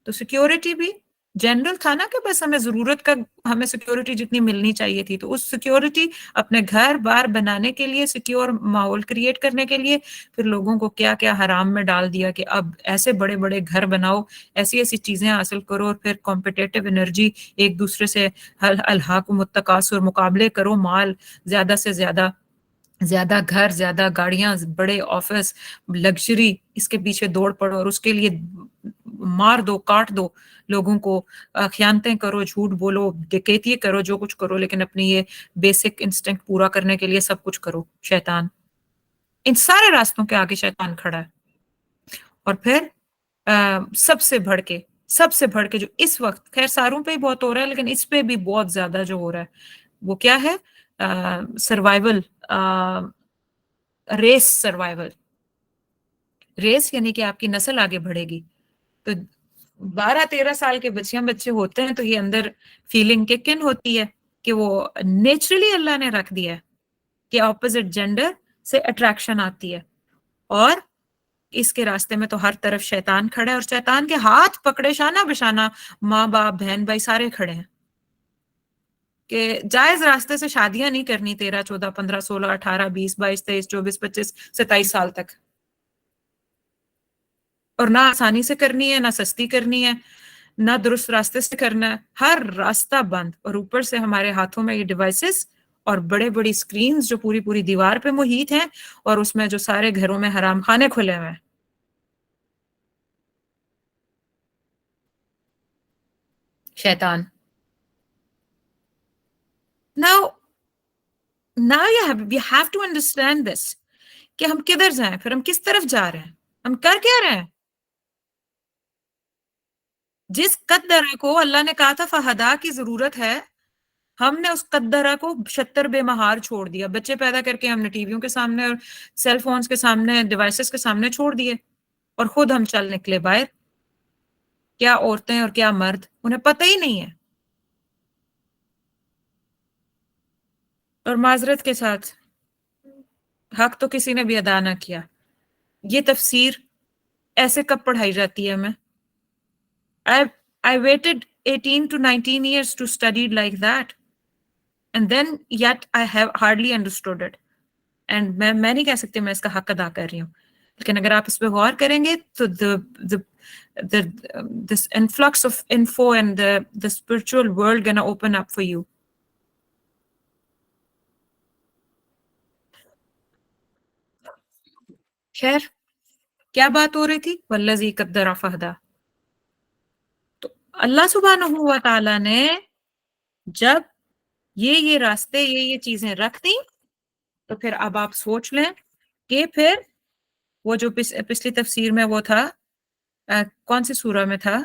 تو سیکیورٹی بھی جنرل تھا نا کہ بس ہمیں ضرورت کا، ہمیں سیکیورٹی جتنی ملنی چاہیے تھی، تو اس سیکیورٹی اپنے گھر بار بنانے کے لیے، سیکیور ماحول کریٹ کرنے کے لیے پھر لوگوں کو کیا کیا حرام میں ڈال دیا کہ اب ایسے بڑے بڑے گھر بناؤ، ایسی ایسی چیزیں حاصل کرو، اور پھر کمپٹیٹیو انرجی ایک دوسرے سے الہاکم التکاثر، مقابلے کرو، مال زیادہ سے زیادہ، زیادہ گھر، زیادہ گاڑیاں، بڑے آفس، لگژری، اس کے پیچھے دوڑ پڑو اور اس کے لیے مار دو، کاٹ دو لوگوں کو، خیانتیں کرو، جھوٹ بولو، ڈکیتی کرو، جو کچھ کرو، لیکن اپنی یہ بیسک انسٹنکٹ پورا کرنے کے لیے سب کچھ کرو۔ شیطان ان سارے راستوں کے آگے شیطان کھڑا ہے۔ اور پھر سب سے بڑھ کے جو اس وقت، خیر ساروں پہ ہی بہت ہو رہا ہے لیکن اس پہ بھی بہت زیادہ جو ہو رہا ہے وہ کیا ہے، سروائیول، سروائیول ریس، یعنی کہ آپ کی نسل آگے بڑھے گی۔ تو 12-13 سال کے بچے ہوتے ہیں تو یہ اندر فیلنگ کک ان ہوتی ہے کہ وہ نیچرلی اللہ نے رکھ دیا ہے کہ اپوزٹ جینڈر سے اٹریکشن آتی ہے، اور اس کے راستے میں تو ہر طرف شیطان کھڑا ہے، اور شیطان کے ہاتھ پکڑے شانہ بشانہ ماں باپ، بہن بھائی سارے کھڑے ہیں کہ جائز راستے سے شادیاں نہیں کرنی 13 14 15 16 18 20 22 23 24 25 27 سال تک، اور نہ آسانی سے کرنی ہے، نہ سستی کرنی ہے، نہ درست راستے سے کرنا ہے، ہر راستہ بند، اور اوپر سے ہمارے ہاتھوں میں یہ ڈیوائسز اور بڑے بڑی سکرینز جو پوری پوری دیوار پہ محیط ہیں، اور اس میں جو سارے گھروں میں حرام خانے کھلے ہوئے ہیں۔ شیطان now you have to understand this کہ ہم کدھر جائیں، پھر ہم کس طرف جا رہے ہیں، ہم کر کیا رہے ہیں۔ جس قدر کو اللہ نے کہا تھا فہدا کی ضرورت ہے، ہم نے اس قدرہ کو شتر بے مہار چھوڑ دیا. بچے پیدا کر کے ہم نے ٹی ویوں کے سامنے اور سیل فونز کے سامنے ڈیوائسز کے سامنے چھوڑ دیے اور خود ہم چل نکلے باہر. کیا عورتیں اور کیا مرد انہیں پتہ ہی نہیں ہے. اور معذرت کے ساتھ حق تو کسی نے بھی ادا نہ کیا. یہ تفسیر ایسے کب پڑھائی جاتی ہے ہمیں؟ I waited 18 to 19 years to study like that. And then yet I have hardly understood it. And میں نہیں کہہ سکتی میں اس کا حق ادا کر رہی ہوں. لیکن اگر آپ اس پہ غور کریں گے تو this influx of info and the spiritual world gonna open up for you. خیر کیا بات ہو رہی تھی؟ والذی قدر فہدی. تو اللہ سبحانہ و تعالیٰ نے جب یہ راستے یہ چیزیں رکھ دیں تو پھر اب آپ سوچ لیں کہ پھر وہ جو پچھلی تفسیر میں وہ تھا کون سی سورہ میں تھا؟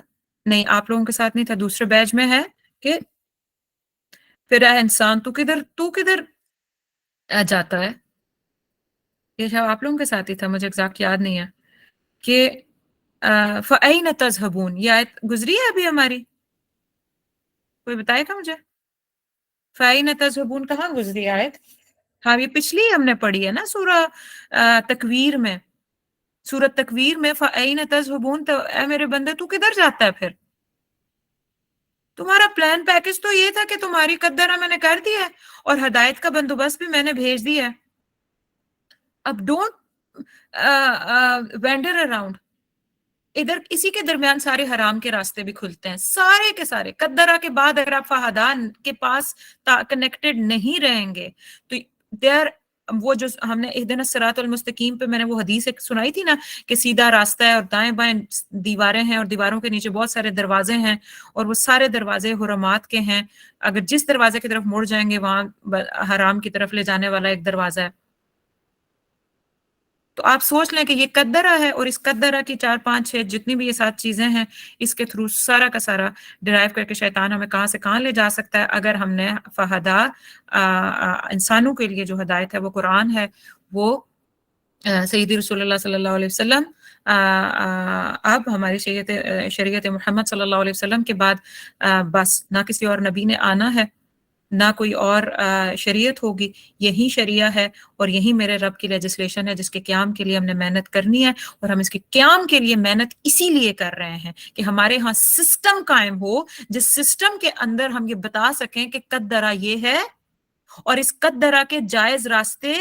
نہیں آپ لوگوں کے ساتھ نہیں تھا، دوسرے بیچ میں ہے کہ پھر اے انسان تو کدھر جاتا ہے. یہ شاید آپ لوگوں کے ساتھ ہی تھا، مجھے ایگزیکٹ یاد نہیں ہے کہ فَأَيْنَ تَذْهَبُونَ. یہ آیت گزری ہے ابھی ہماری؟ کوئی بتائے گا مجھے؟ فَأَيْنَ تَذْهَبُونَ کہاں گزری آیت؟ ہاں یہ پچھلی ہم نے پڑھی ہے نا سورہ تکویر میں. سورہ تکویر میں فَأَيْنَ تَذْهَبُونَ، تو اے میرے بندے تو کدھر جاتا ہے پھر؟ تمہارا پلان پیکج تو یہ تھا کہ تمہاری قدرہ میں نے کر دیا ہے اور ہدایت کا بندوبست بھی میں نے بھیج دیا ہے. اب ڈونٹ وینڈر اراؤنڈ. ادھر اسی کے درمیان سارے حرام کے راستے بھی کھلتے ہیں، سارے کے سارے. قدرہ کے بعد اگر آپ فہدان کے پاس کنیکٹڈ نہیں رہیں گے تو دیر وہ جو ہم نے اہدنا الصراط المستقیم پہ میں نے وہ حدیث ایک سنائی تھی نا کہ سیدھا راستہ ہے اور دائیں بائیں دیواریں ہیں اور دیواروں کے نیچے بہت سارے دروازے ہیں اور وہ سارے دروازے حرمات کے ہیں. اگر جس دروازے کی طرف مڑ جائیں گے وہاں حرام کی طرف لے جانے والا ایک دروازہ ہے. تو آپ سوچ لیں کہ یہ قدرہ ہے اور اس قدرہ کی 4 5 6 جتنی بھی یہ 7 چیزیں ہیں اس کے تھرو سارا کا سارا ڈرائیو کر کے شیطان ہمیں کہاں سے کہاں لے جا سکتا ہے. اگر ہم نے فہدا انسانوں کے لیے جو ہدایت ہے وہ قرآن ہے، وہ سیدی رسول اللہ صلی اللہ علیہ وسلم اب ہماری شریعت محمد صلی اللہ علیہ وسلم کے بعد بس نہ کسی اور نبی نے آنا ہے نہ کوئی اور شریعت ہوگی. یہی شریعہ ہے اور یہی میرے رب کی لیجسلیشن ہے جس کے قیام کے لیے ہم نے محنت کرنی ہے. اور ہم اس کے قیام کے لیے محنت اسی لیے کر رہے ہیں کہ ہمارے ہاں سسٹم قائم ہو جس سسٹم کے اندر ہم یہ بتا سکیں کہ قدرہ یہ ہے اور اس قدرہ کے جائز راستے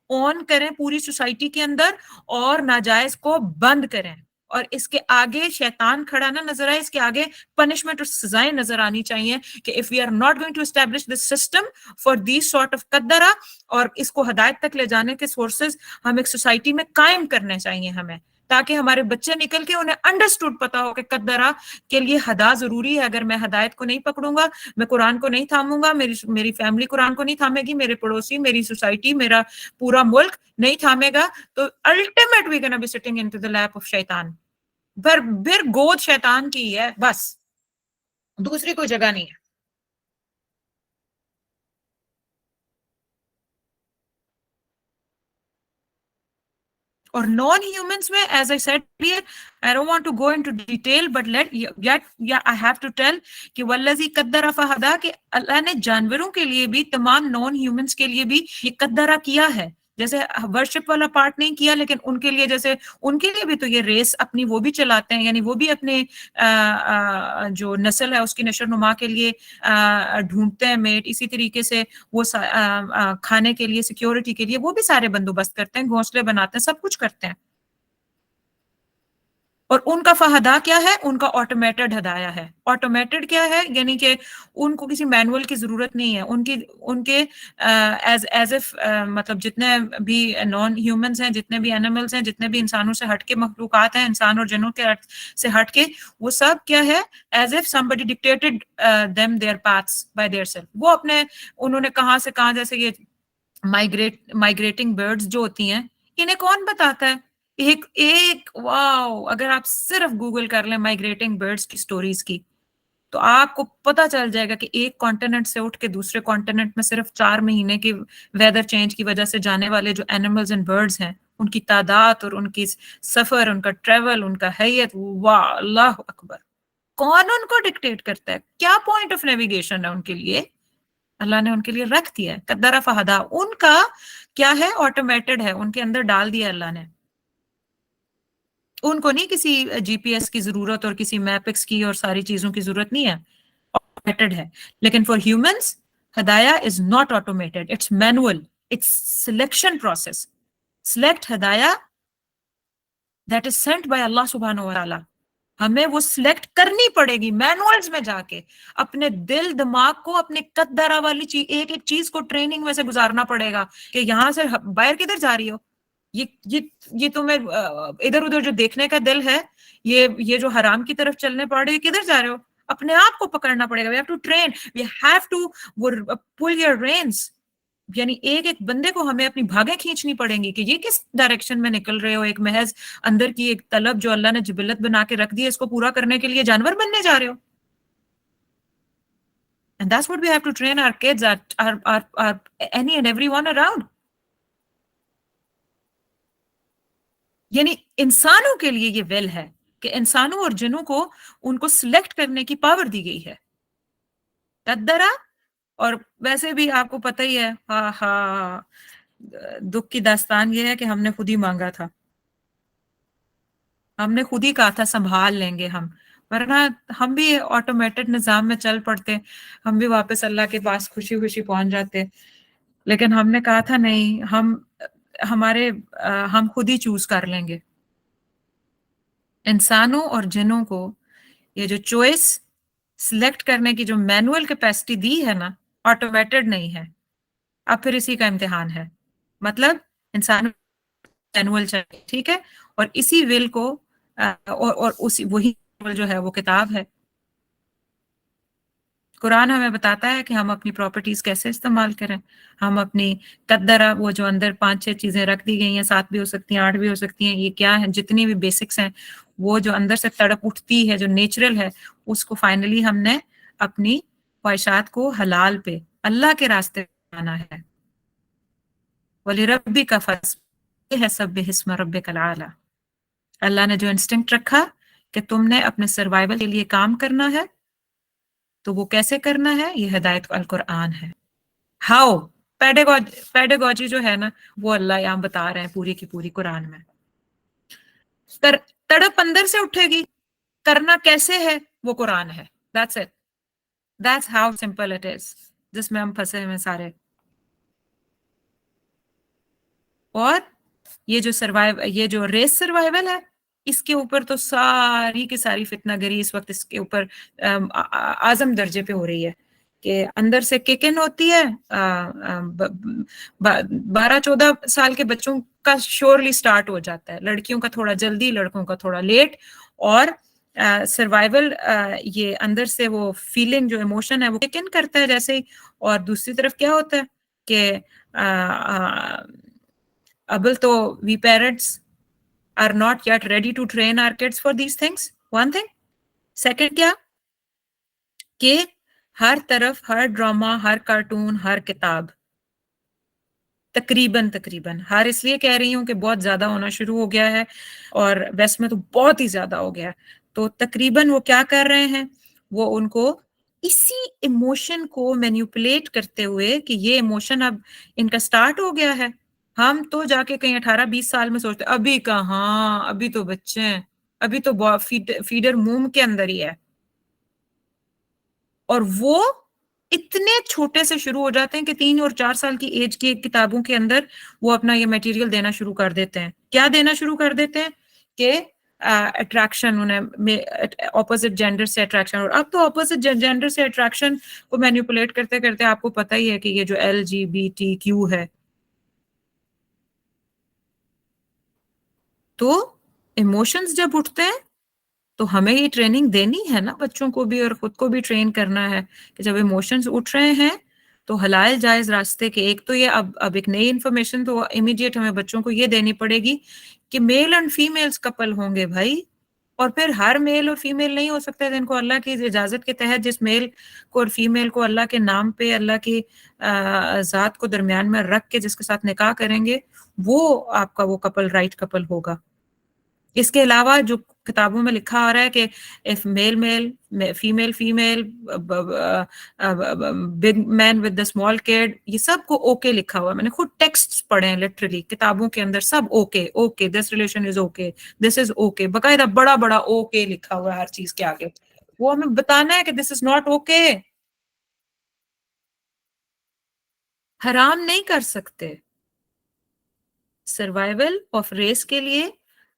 آن کریں پوری سوسائٹی کے اندر اور ناجائز کو بند کریں. اور اس کے آگے شیطان کھڑا نہ نظر آئے، اس کے آگے پنشمنٹ اور سزائیں نظر آنی چاہیے کہ if we are not going to establish this system for these sort of قدرہ اور اس کو ہدایت تک لے جانے کے سورسز ہم ایک سوسائٹی میں قائم کرنے چاہیے ہمیں، تاکہ ہمارے بچے نکل کے انہیں انڈرسٹوڈ پتا ہو کہ قدرہ کے لیے ہدا ضروری ہے. اگر میں ہدایت کو نہیں پکڑوں گا، میں قرآن کو نہیں تھاموں گا، میری فیملی قرآن کو نہیں تھامے گی، میرے پڑوسی، میری سوسائٹی، میرا پورا ملک نہیں تھامے گا، تو ultimate we gonna be sitting into the lap of شیطان. پھر گود شیطان کی ہے، بس دوسری کوئی جگہ نہیں ہے. اور نان ہیومنس میں as I said I don't want to go into detail but I have to tell کہ والذی قدر فہدا کہ اللہ نے جانوروں کے لیے بھی تمام نان ہیومنس کے لیے بھی یہ قدرہ کیا ہے. جیسے ورشپ والا پارٹ نہیں کیا لیکن ان کے لیے جیسے ان کے لیے بھی تو یہ ریس اپنی وہ بھی چلاتے ہیں، یعنی وہ بھی اپنے جو نسل ہے اس کی نشو و نما کے لیے ڈھونڈتے ہیں میٹ. اسی طریقے سے وہ کھانے کے لیے سیکیورٹی کے لیے وہ بھی سارے بندوبست کرتے ہیں، گھونسلے بناتے ہیں، سب کچھ کرتے ہیں. اور ان کا فہدا کیا ہے؟ ان کا آٹومیٹڈ ہدایہ ہے. آٹومیٹڈ کیا ہے؟ یعنی کہ ان کو کسی مینول کی ضرورت نہیں ہے. ان کے ایز اف مطلب جتنے بھی نان ہیومنز ہیں، جتنے بھی اینیملز ہیں، جتنے بھی انسانوں سے ہٹ کے مخلوقات ہیں، انسان اور جنوں کے سے ہٹ کے، وہ سب کیا ہے؟ As if somebody dictated them their paths by their self. وہ اپنے انہوں نے کہاں سے کہاں، جیسے یہ مائگریٹنگ برڈز جو ہوتی ہیں، انہیں کون بتاتا ہے؟ ایک واو، اگر آپ صرف گوگل کر لیں مائگریٹنگ برڈز کی سٹوریز کی تو آپ کو پتا چل جائے گا کہ ایک کانٹیننٹ سے اٹھ کے دوسرے کانٹیننٹ میں صرف 4 مہینے کی ویدر چینج کی وجہ سے جانے والے جو اینیملز اینڈ برڈز ہیں ان کی تعداد اور ان کی سفر، ان کا ٹریول، ان کا حیت، واہ اللہ اکبر. کون ان کو ڈکٹیٹ کرتا ہے؟ کیا پوائنٹ آف نیویگیشن ہے ان کے لیے؟ اللہ نے ان کے لیے رکھ دیا ہے. قدر فہدا ان کا کیا ہے؟ آٹومیٹڈ ہے، ان کے اندر ڈال دیا اللہ نے. ان کو نہیں کسی جی پی ایس کی ضرورت اور کسی میپکس کی اور ساری چیزوں کی ضرورت نہیں ہے، آٹومیٹڈ ہے. لیکن فار ہیومنس ہدایہ is not automated, it's manual, it's selection process. Select ہدایہ that is sent by Allah سبحانہ و تعالی. ہمیں وہ سلیکٹ کرنی پڑے گی مینوئلز میں جا کے، اپنے دل دماغ کو اپنے قدرہ والی چیز، ایک ایک چیز کو ٹریننگ میں سے گزارنا پڑے گا کہ یہاں سے باہر کدھر جا رہی ہو، یہ تمہیں ادھر ادھر جو دیکھنے کا دل ہے، یہ جو حرام کی طرف چلنے پڑ رہے کدھر جا رہے ہو؟ اپنے آپ کو پکڑنا پڑے گا. We have to train, we have to pull your reins. یعنی ایک ایک بندے کو ہمیں اپنی بھاگیں کھینچنی پڑیں گی کہ یہ کس ڈائریکشن میں نکل رہے ہو. ایک محض اندر کی ایک طلب جو اللہ نے جبلت بنا کے رکھ دی ہے، اس کو پورا کرنے کے لیے جانور بننے جا رہے ہو. And that's what we have to train our kids, our any and everyone around. یعنی انسانوں کے لیے یہ ویل ہے کہ انسانوں اور جنوں کو ان کو سلیکٹ کرنے کی پاور دی گئی ہے. قدرہ. اور ویسے بھی آپ کو پتہ ہی ہے، ہاں ہاں، دکھ کی داستان یہ ہے کہ ہم نے خود ہی مانگا تھا، ہم نے خود ہی کہا تھا سنبھال لیں گے ہم، ورنہ ہم بھی آٹومیٹڈ نظام میں چل پڑتے، ہم بھی واپس اللہ کے پاس خوشی خوشی پہنچ جاتے. لیکن ہم نے کہا تھا نہیں، ہم خود ہی چوز کر لیں گے. انسانوں اور جنوں کو یہ جو چوائس سلیکٹ کرنے کی جو مینوئل کیپیسٹی دی ہے نا، آٹومیٹڈ نہیں ہے. اب پھر اسی کا امتحان ہے. مطلب انسان مینوئل چاہیے، ٹھیک ہے، اور اسی ول کو اور اسی وہی جو ہے وہ کتاب ہے. قرآن ہمیں بتاتا ہے کہ ہم اپنی پراپرٹیز کیسے استعمال کریں. ہم اپنی قدرہ، وہ جو اندر 5-6 چیزیں رکھ دی گئی ہیں، 7 بھی ہو سکتی ہیں، 8 بھی ہو سکتی ہیں، یہ کیا ہیں، جتنی بھی بیسکس ہیں، وہ جو اندر سے تڑپ اٹھتی ہے، جو نیچرل ہے، اس کو فائنلی ہم نے اپنی خواہشات کو حلال پہ اللہ کے راستے پہ آنا ہے. وَلِرَبِّكَ فَاسْبِحْ، یہ ہے سبح اسم ربک العالی. اللہ نے جو انسٹنکٹ رکھا کہ تم نے اپنے سروائیول کے لیے کام کرنا ہے، تو وہ کیسے کرنا ہے؟ یہ ہدایت القرآن ہے. ہاؤ پیڈاگوجی جو ہے نا، وہ اللہ یہاں بتا رہے ہیں پوری کی پوری قرآن میں. تڑپ اندر سے اٹھے گی، کرنا کیسے ہے وہ قرآن ہے. That's it. That's how simple it is. جس میں ہم پھنسے ہوئے سارے. اور یہ جو ریس سروائیول ہے، اس کے اوپر تو ساری کی ساری فتنہ گری اس وقت اس کے اوپر اعظم درجے پہ ہو رہی ہے کہ اندر سے ککن ہوتی ہے. 12-14 سال کے بچوں کا شورلی سٹارٹ ہو جاتا ہے، لڑکیوں کا تھوڑا جلدی، لڑکوں کا تھوڑا لیٹ. اور سروائیول یہ اندر سے وہ فیلنگ جو ایموشن ہے وہ ککن کرتا ہے جیسے ہی. اور دوسری طرف کیا ہوتا ہے کہ ابل تو we parents are not yet ready to train our kids for these things. One thing. Second کیا کہ ہر طرف، ہر ڈرامہ، ہر کارٹون، ہر کتاب تقریباً ہر اس لیے کہہ رہی ہوں کہ بہت زیادہ ہونا شروع ہو گیا ہے، اور ویسٹ میں تو بہت ہی زیادہ ہو گیا ہے. تو تقریباً وہ کیا کر رہے ہیں، وہ ان کو اسی ایموشن کو مینیپولیٹ کرتے ہوئے کہ یہ ایموشن اب ان کا سٹارٹ ہو گیا ہے. ہم تو جا کے کہیں 18-20 سال میں سوچتے ابھی کہاں، ابھی تو بچے ہیں، ابھی تو فیڈر موم کے اندر ہی ہے. اور وہ اتنے چھوٹے سے شروع ہو جاتے ہیں کہ 3 اور 4 سال کی ایج کی کتابوں کے اندر وہ اپنا یہ میٹیریل دینا شروع کر دیتے ہیں. کیا دینا شروع کر دیتے ہیں کہ اٹریکشن، انہیں اپوزٹ جینڈر سے اٹریکشن. اور اب تو اپوزٹ جینڈر سے اٹریکشن کو مینیپولیٹ کرتے کرتے آپ کو پتہ ہی ہے کہ یہ جو LGBTQ ہے، تو ایموشنز جب اٹھتے ہیں تو ہمیں یہ ٹریننگ دینی ہے نا بچوں کو بھی، اور خود کو بھی ٹرین کرنا ہے کہ جب ایموشنز اٹھ رہے ہیں تو حلال جائز راستے کے. ایک تو یہ اب ایک نئی انفارمیشن تو امیڈیٹ ہمیں بچوں کو یہ دینی پڑے گی کہ میل اینڈ فیمیلز کپل ہوں گے بھائی، اور پھر ہر میل اور فیمیل نہیں ہو سکتے جن کو اللہ کی اجازت کے تحت جس میل کو اور فیمیل کو اللہ کے نام پہ اللہ کی ذات کو درمیان میں رکھ کے جس کے ساتھ نکاح کریں گے وہ آپ کا وہ کپل رائٹ کپل ہوگا. اس کے علاوہ جو کتابوں میں لکھا آ رہا ہے کہ if male male female female big man with the small kid یہ سب کو اوکے لکھا ہوا ہے. میں نے خود ٹیکسٹ پڑھے ہیں لٹرلی کتابوں کے اندر سب okay okay this relation is okay this is okay باقاعدہ بڑا بڑا اوکے لکھا ہوا ہے ہر چیز کے آگے. وہ ہمیں بتانا ہے کہ دس از ناٹ اوکے. حرام نہیں کر سکتے. سروائیول آف ریس کے لیے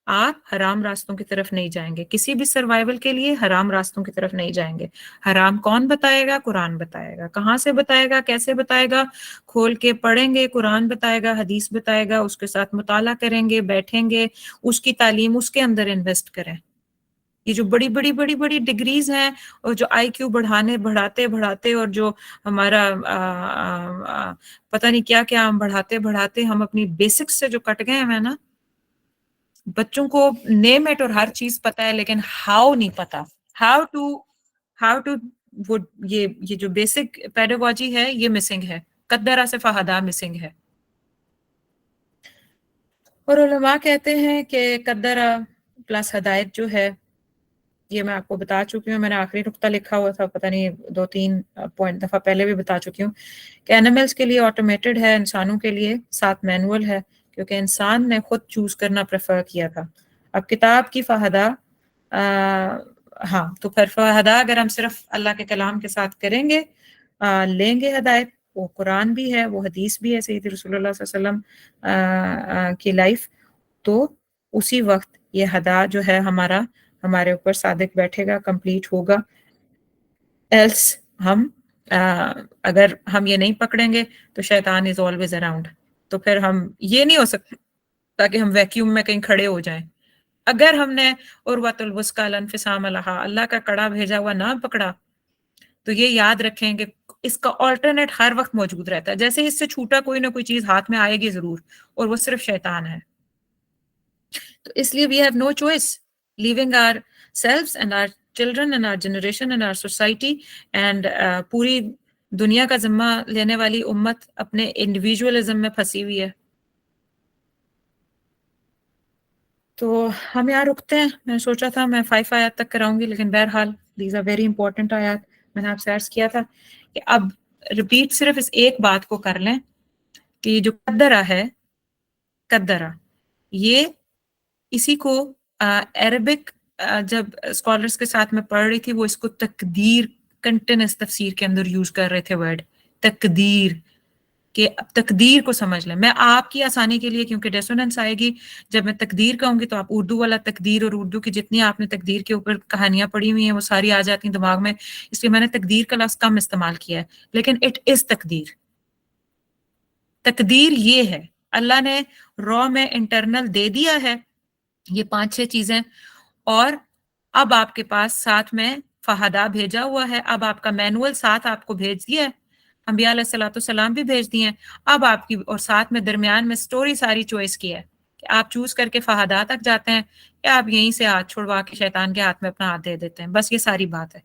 آپ حرام راستوں کی طرف نہیں جائیں گے. کسی بھی سروائیول کے لیے حرام راستوں کی طرف نہیں جائیں گے. حرام کون بتائے گا؟ قرآن بتائے گا. کہاں سے بتائے گا؟ کیسے بتائے گا؟ کھول کے پڑھیں گے. قرآن بتائے گا، حدیث بتائے گا، اس کے ساتھ مطالعہ کریں گے، بیٹھیں گے، اس کی تعلیم اس کے اندر انویسٹ کریں. یہ جو بڑی بڑی بڑی بڑی ڈگریز ہیں اور جو آئی کیو بڑھاتے اور جو ہمارا پتہ نہیں کیا کیا ہم بڑھاتے ہم اپنی بیسکس سے جو کٹ گئے ہیں نا. بچوں کو نیم اٹ اور ہر چیز پتا ہے لیکن ہاؤ نہیں پتا. ہاؤ ٹو وہ یہ جو بیسک پیڈاگوجی ہے یہ مسنگ ہے. قدرہ سے فہدا مسنگ ہے. اور علماء کہتے ہیں کہ قدرہ پلس ہدایت جو ہے یہ میں آپ کو بتا چکی ہوں. میں نے آخری نقطہ لکھا ہوا تھا پتہ نہیں 2-3 پوائنٹ دفعہ پہلے بھی بتا چکی ہوں کہ اینیملز کے لیے آٹومیٹڈ ہے، انسانوں کے لیے ساتھ مینول ہے کیونکہ انسان نے خود چوز کرنا پریفر کیا تھا. اب کتاب کی فہدا ہاں تو پھر فہدا اگر ہم صرف اللہ کے کلام کے ساتھ کریں گے لیں گے ہدایت وہ قرآن بھی ہے وہ حدیث بھی ہے سید رسول اللہ صلی اللہ علیہ وسلم کی لائف تو اسی وقت یہ ہدا جو ہے ہمارے اوپر صادق بیٹھے گا کمپلیٹ ہوگا. ایلس ہم اگر ہم یہ نہیں پکڑیں گے تو شیطان از آلویز اراؤنڈ. تو پھر ہم یہ نہیں ہو سکتا تاکہ ہم ویکیوم میں کہیں کھڑے ہو جائیں. اگر ہم نے عروۃ الوثقی الانفصام لہا اللہ کا کڑا بھیجا ہوا نہ پکڑا تو یہ یاد رکھیں کہ اس کا آلٹرنیٹ ہر وقت موجود رہتا ہے. جیسے اس سے چھوٹا کوئی نہ کوئی چیز ہاتھ میں آئے گی ضرور اور وہ صرف شیطان ہے. تو اس لیے we have no choice leaving ourselves and our children and our generation and our society and پوری دنیا کا ذمہ لینے والی امت اپنے انڈیویجولزم میں پھنسی ہوئی ہے. تو ہم یہاں رکتے ہیں. میں نے سوچا تھا میں 5 آیات تک کراؤں گی لیکن بہرحال دیز آر ویری امپورٹنٹ آیات. میں نے آپ سے عرض کیا تھا کہ اب ریپیٹ صرف اس ایک بات کو کر لیں کہ یہ جو قدرہ ہے قدرہ یہ اسی کو عربک جب اسکالرس کے ساتھ میں پڑھ رہی تھی وہ اس کو تقدیر کنٹینس تفسیر کے اندر یوز کر رہے تھے ورڈ تقدیر کہ اب تقدیر کو سمجھ لیں. میں آپ کی آسانی کے لیے کیونکہ ڈیسوننس آئے گی جب میں تقدیر کہوں گی تو آپ اردو والا تقدیر اور اردو کی جتنی آپ نے تقدیر کے اوپر کہانیاں پڑھی ہوئی ہیں وہ ساری آ جاتی ہیں دماغ میں. اس لیے میں نے تقدیر کا لفظ کم استعمال کیا ہے لیکن اٹ از تقدیر. تقدیر یہ ہے اللہ نے را میں انٹرنل دے دیا ہے یہ 5-6 چیزیں اور اب آپ کے پاس ساتھ میں فہدا بھیجا ہوا ہے. اب آپ کا مینول ساتھ آپ کو بھیج دیا ہے. انبیاء علیہ الصلوۃ والسلام بھی بھیج دیے ہیں. اب آپ کی اور ساتھ میں درمیان میں سٹوری ساری چوائس کی ہے کہ آپ چوز کر کے فہدا تک جاتے ہیں یا آپ یہیں سے ہاتھ چھڑوا کے شیطان کے ہاتھ میں اپنا ہاتھ دے دیتے ہیں. بس یہ ساری بات ہے.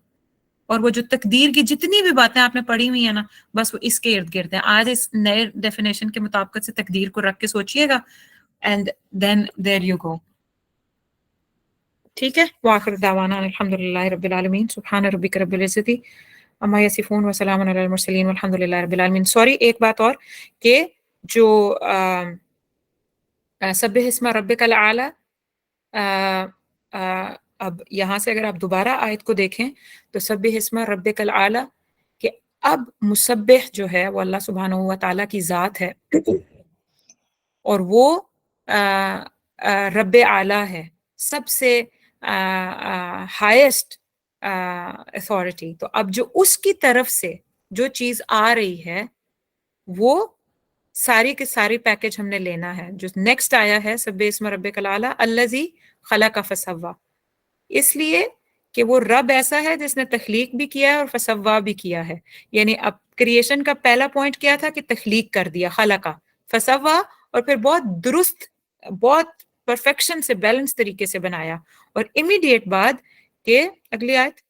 اور وہ جو تقدیر کی جتنی بھی باتیں آپ نے پڑھی ہوئی ہیں نا بس وہ اس کے ارد گرد ہیں. آج اس نئے ڈیفینیشن کے مطابقت سے تقدیر کو رکھ کے سوچئے گا and then there you go. ٹھیک ہے. وآخر دعوانا الحمدللہ رب العالمین سبحان ربک رب العزت اما یصفون وسلام علی المرسلین والحمد للہ رب العالمین. سوری ایک بات اور کہ جو سبح اسم ربک الاعلی اب یہاں سے اگر آپ دوبارہ آیت کو دیکھیں تو سبح اسم ربک الاعلی کہ اب مسبح جو ہے وہ اللہ سبحانہ و تعالیٰ کی ذات ہے اور وہ رب اعلیٰ ہے سب سے ہائیسٹ اتھارٹی. تو اب جو اس کی طرف سے جو چیز آ رہی ہے وہ ساری کے ساری پیکج ہم نے لینا ہے. جو نیکسٹ آیا ہے سبح اسم ربک الاعلی الذی خلق فسوی اس لیے کہ وہ رب ایسا ہے جس نے تخلیق بھی کیا ہے اور فسوا بھی کیا ہے. یعنی اب کریشن کا پہلا پوائنٹ کیا تھا کہ تخلیق کر دیا خلقہ فسوا اور پھر بہت درست بہت پرفیکشن سے بیلنس طریقے سے بنایا. اور امیڈیٹ بعد کہ اگلی آیت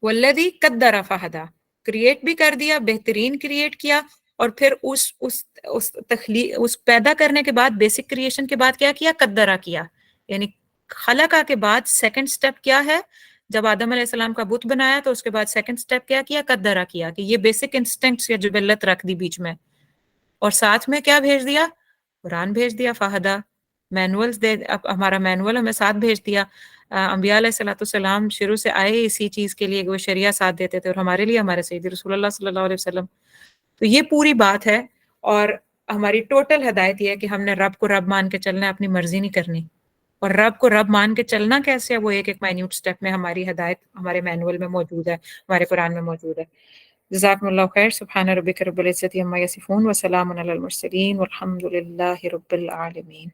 والذی قدر فہدی، کریٹ بھی کر دیا، بہترین کریٹ کیا، اور پھر اس پیدا کرنے کے بعد بیسک کریشن کے بعد کیا کیا؟ قدرہ کیا. یعنی خلقہ کے بعد سیکنڈ سٹیپ کیا ہے؟ جب آدم علیہ السلام کا بت بنایا تو اس کے بعد سیکنڈ سٹیپ کیا کیا؟ قدرہ کیا، کہ یہ بیسک انسٹنکٹس یا جبلت رکھ دی بیچ میں، اور ساتھ میں کیا بھیج دیا؟ قرآن بھیج دیا، فہدا، مینولز دے، ہمارا مینول ہمیں ساتھ بھیج دیا. انبیاء علیہ الصلوۃ والسلام شروع سے آئے اسی چیز کے لیے کہ وہ شریعہ ساتھ دیتے تھے، اور ہمارے لیے ہمارے سیدی رسول اللہ صلی اللہ علیہ وسلم. تو یہ پوری بات ہے، اور ہماری ٹوٹل ہدایت یہ ہے کہ ہم نے رب کو رب مان کے چلنا ہے، اپنی مرضی نہیں کرنی. اور رب کو رب مان کے چلنا کیسے ہے، وہ ایک ایک مائنیوٹ سٹیپ میں ہماری ہدایت ہمارے مینول میں موجود ہے، ہمارے قرآن میں موجود ہے. جزاکم اللہ خیر. سبحان ربک رب العزۃ عما یصفون وسلام علی المرسلین والحمد للہ رب العالمین.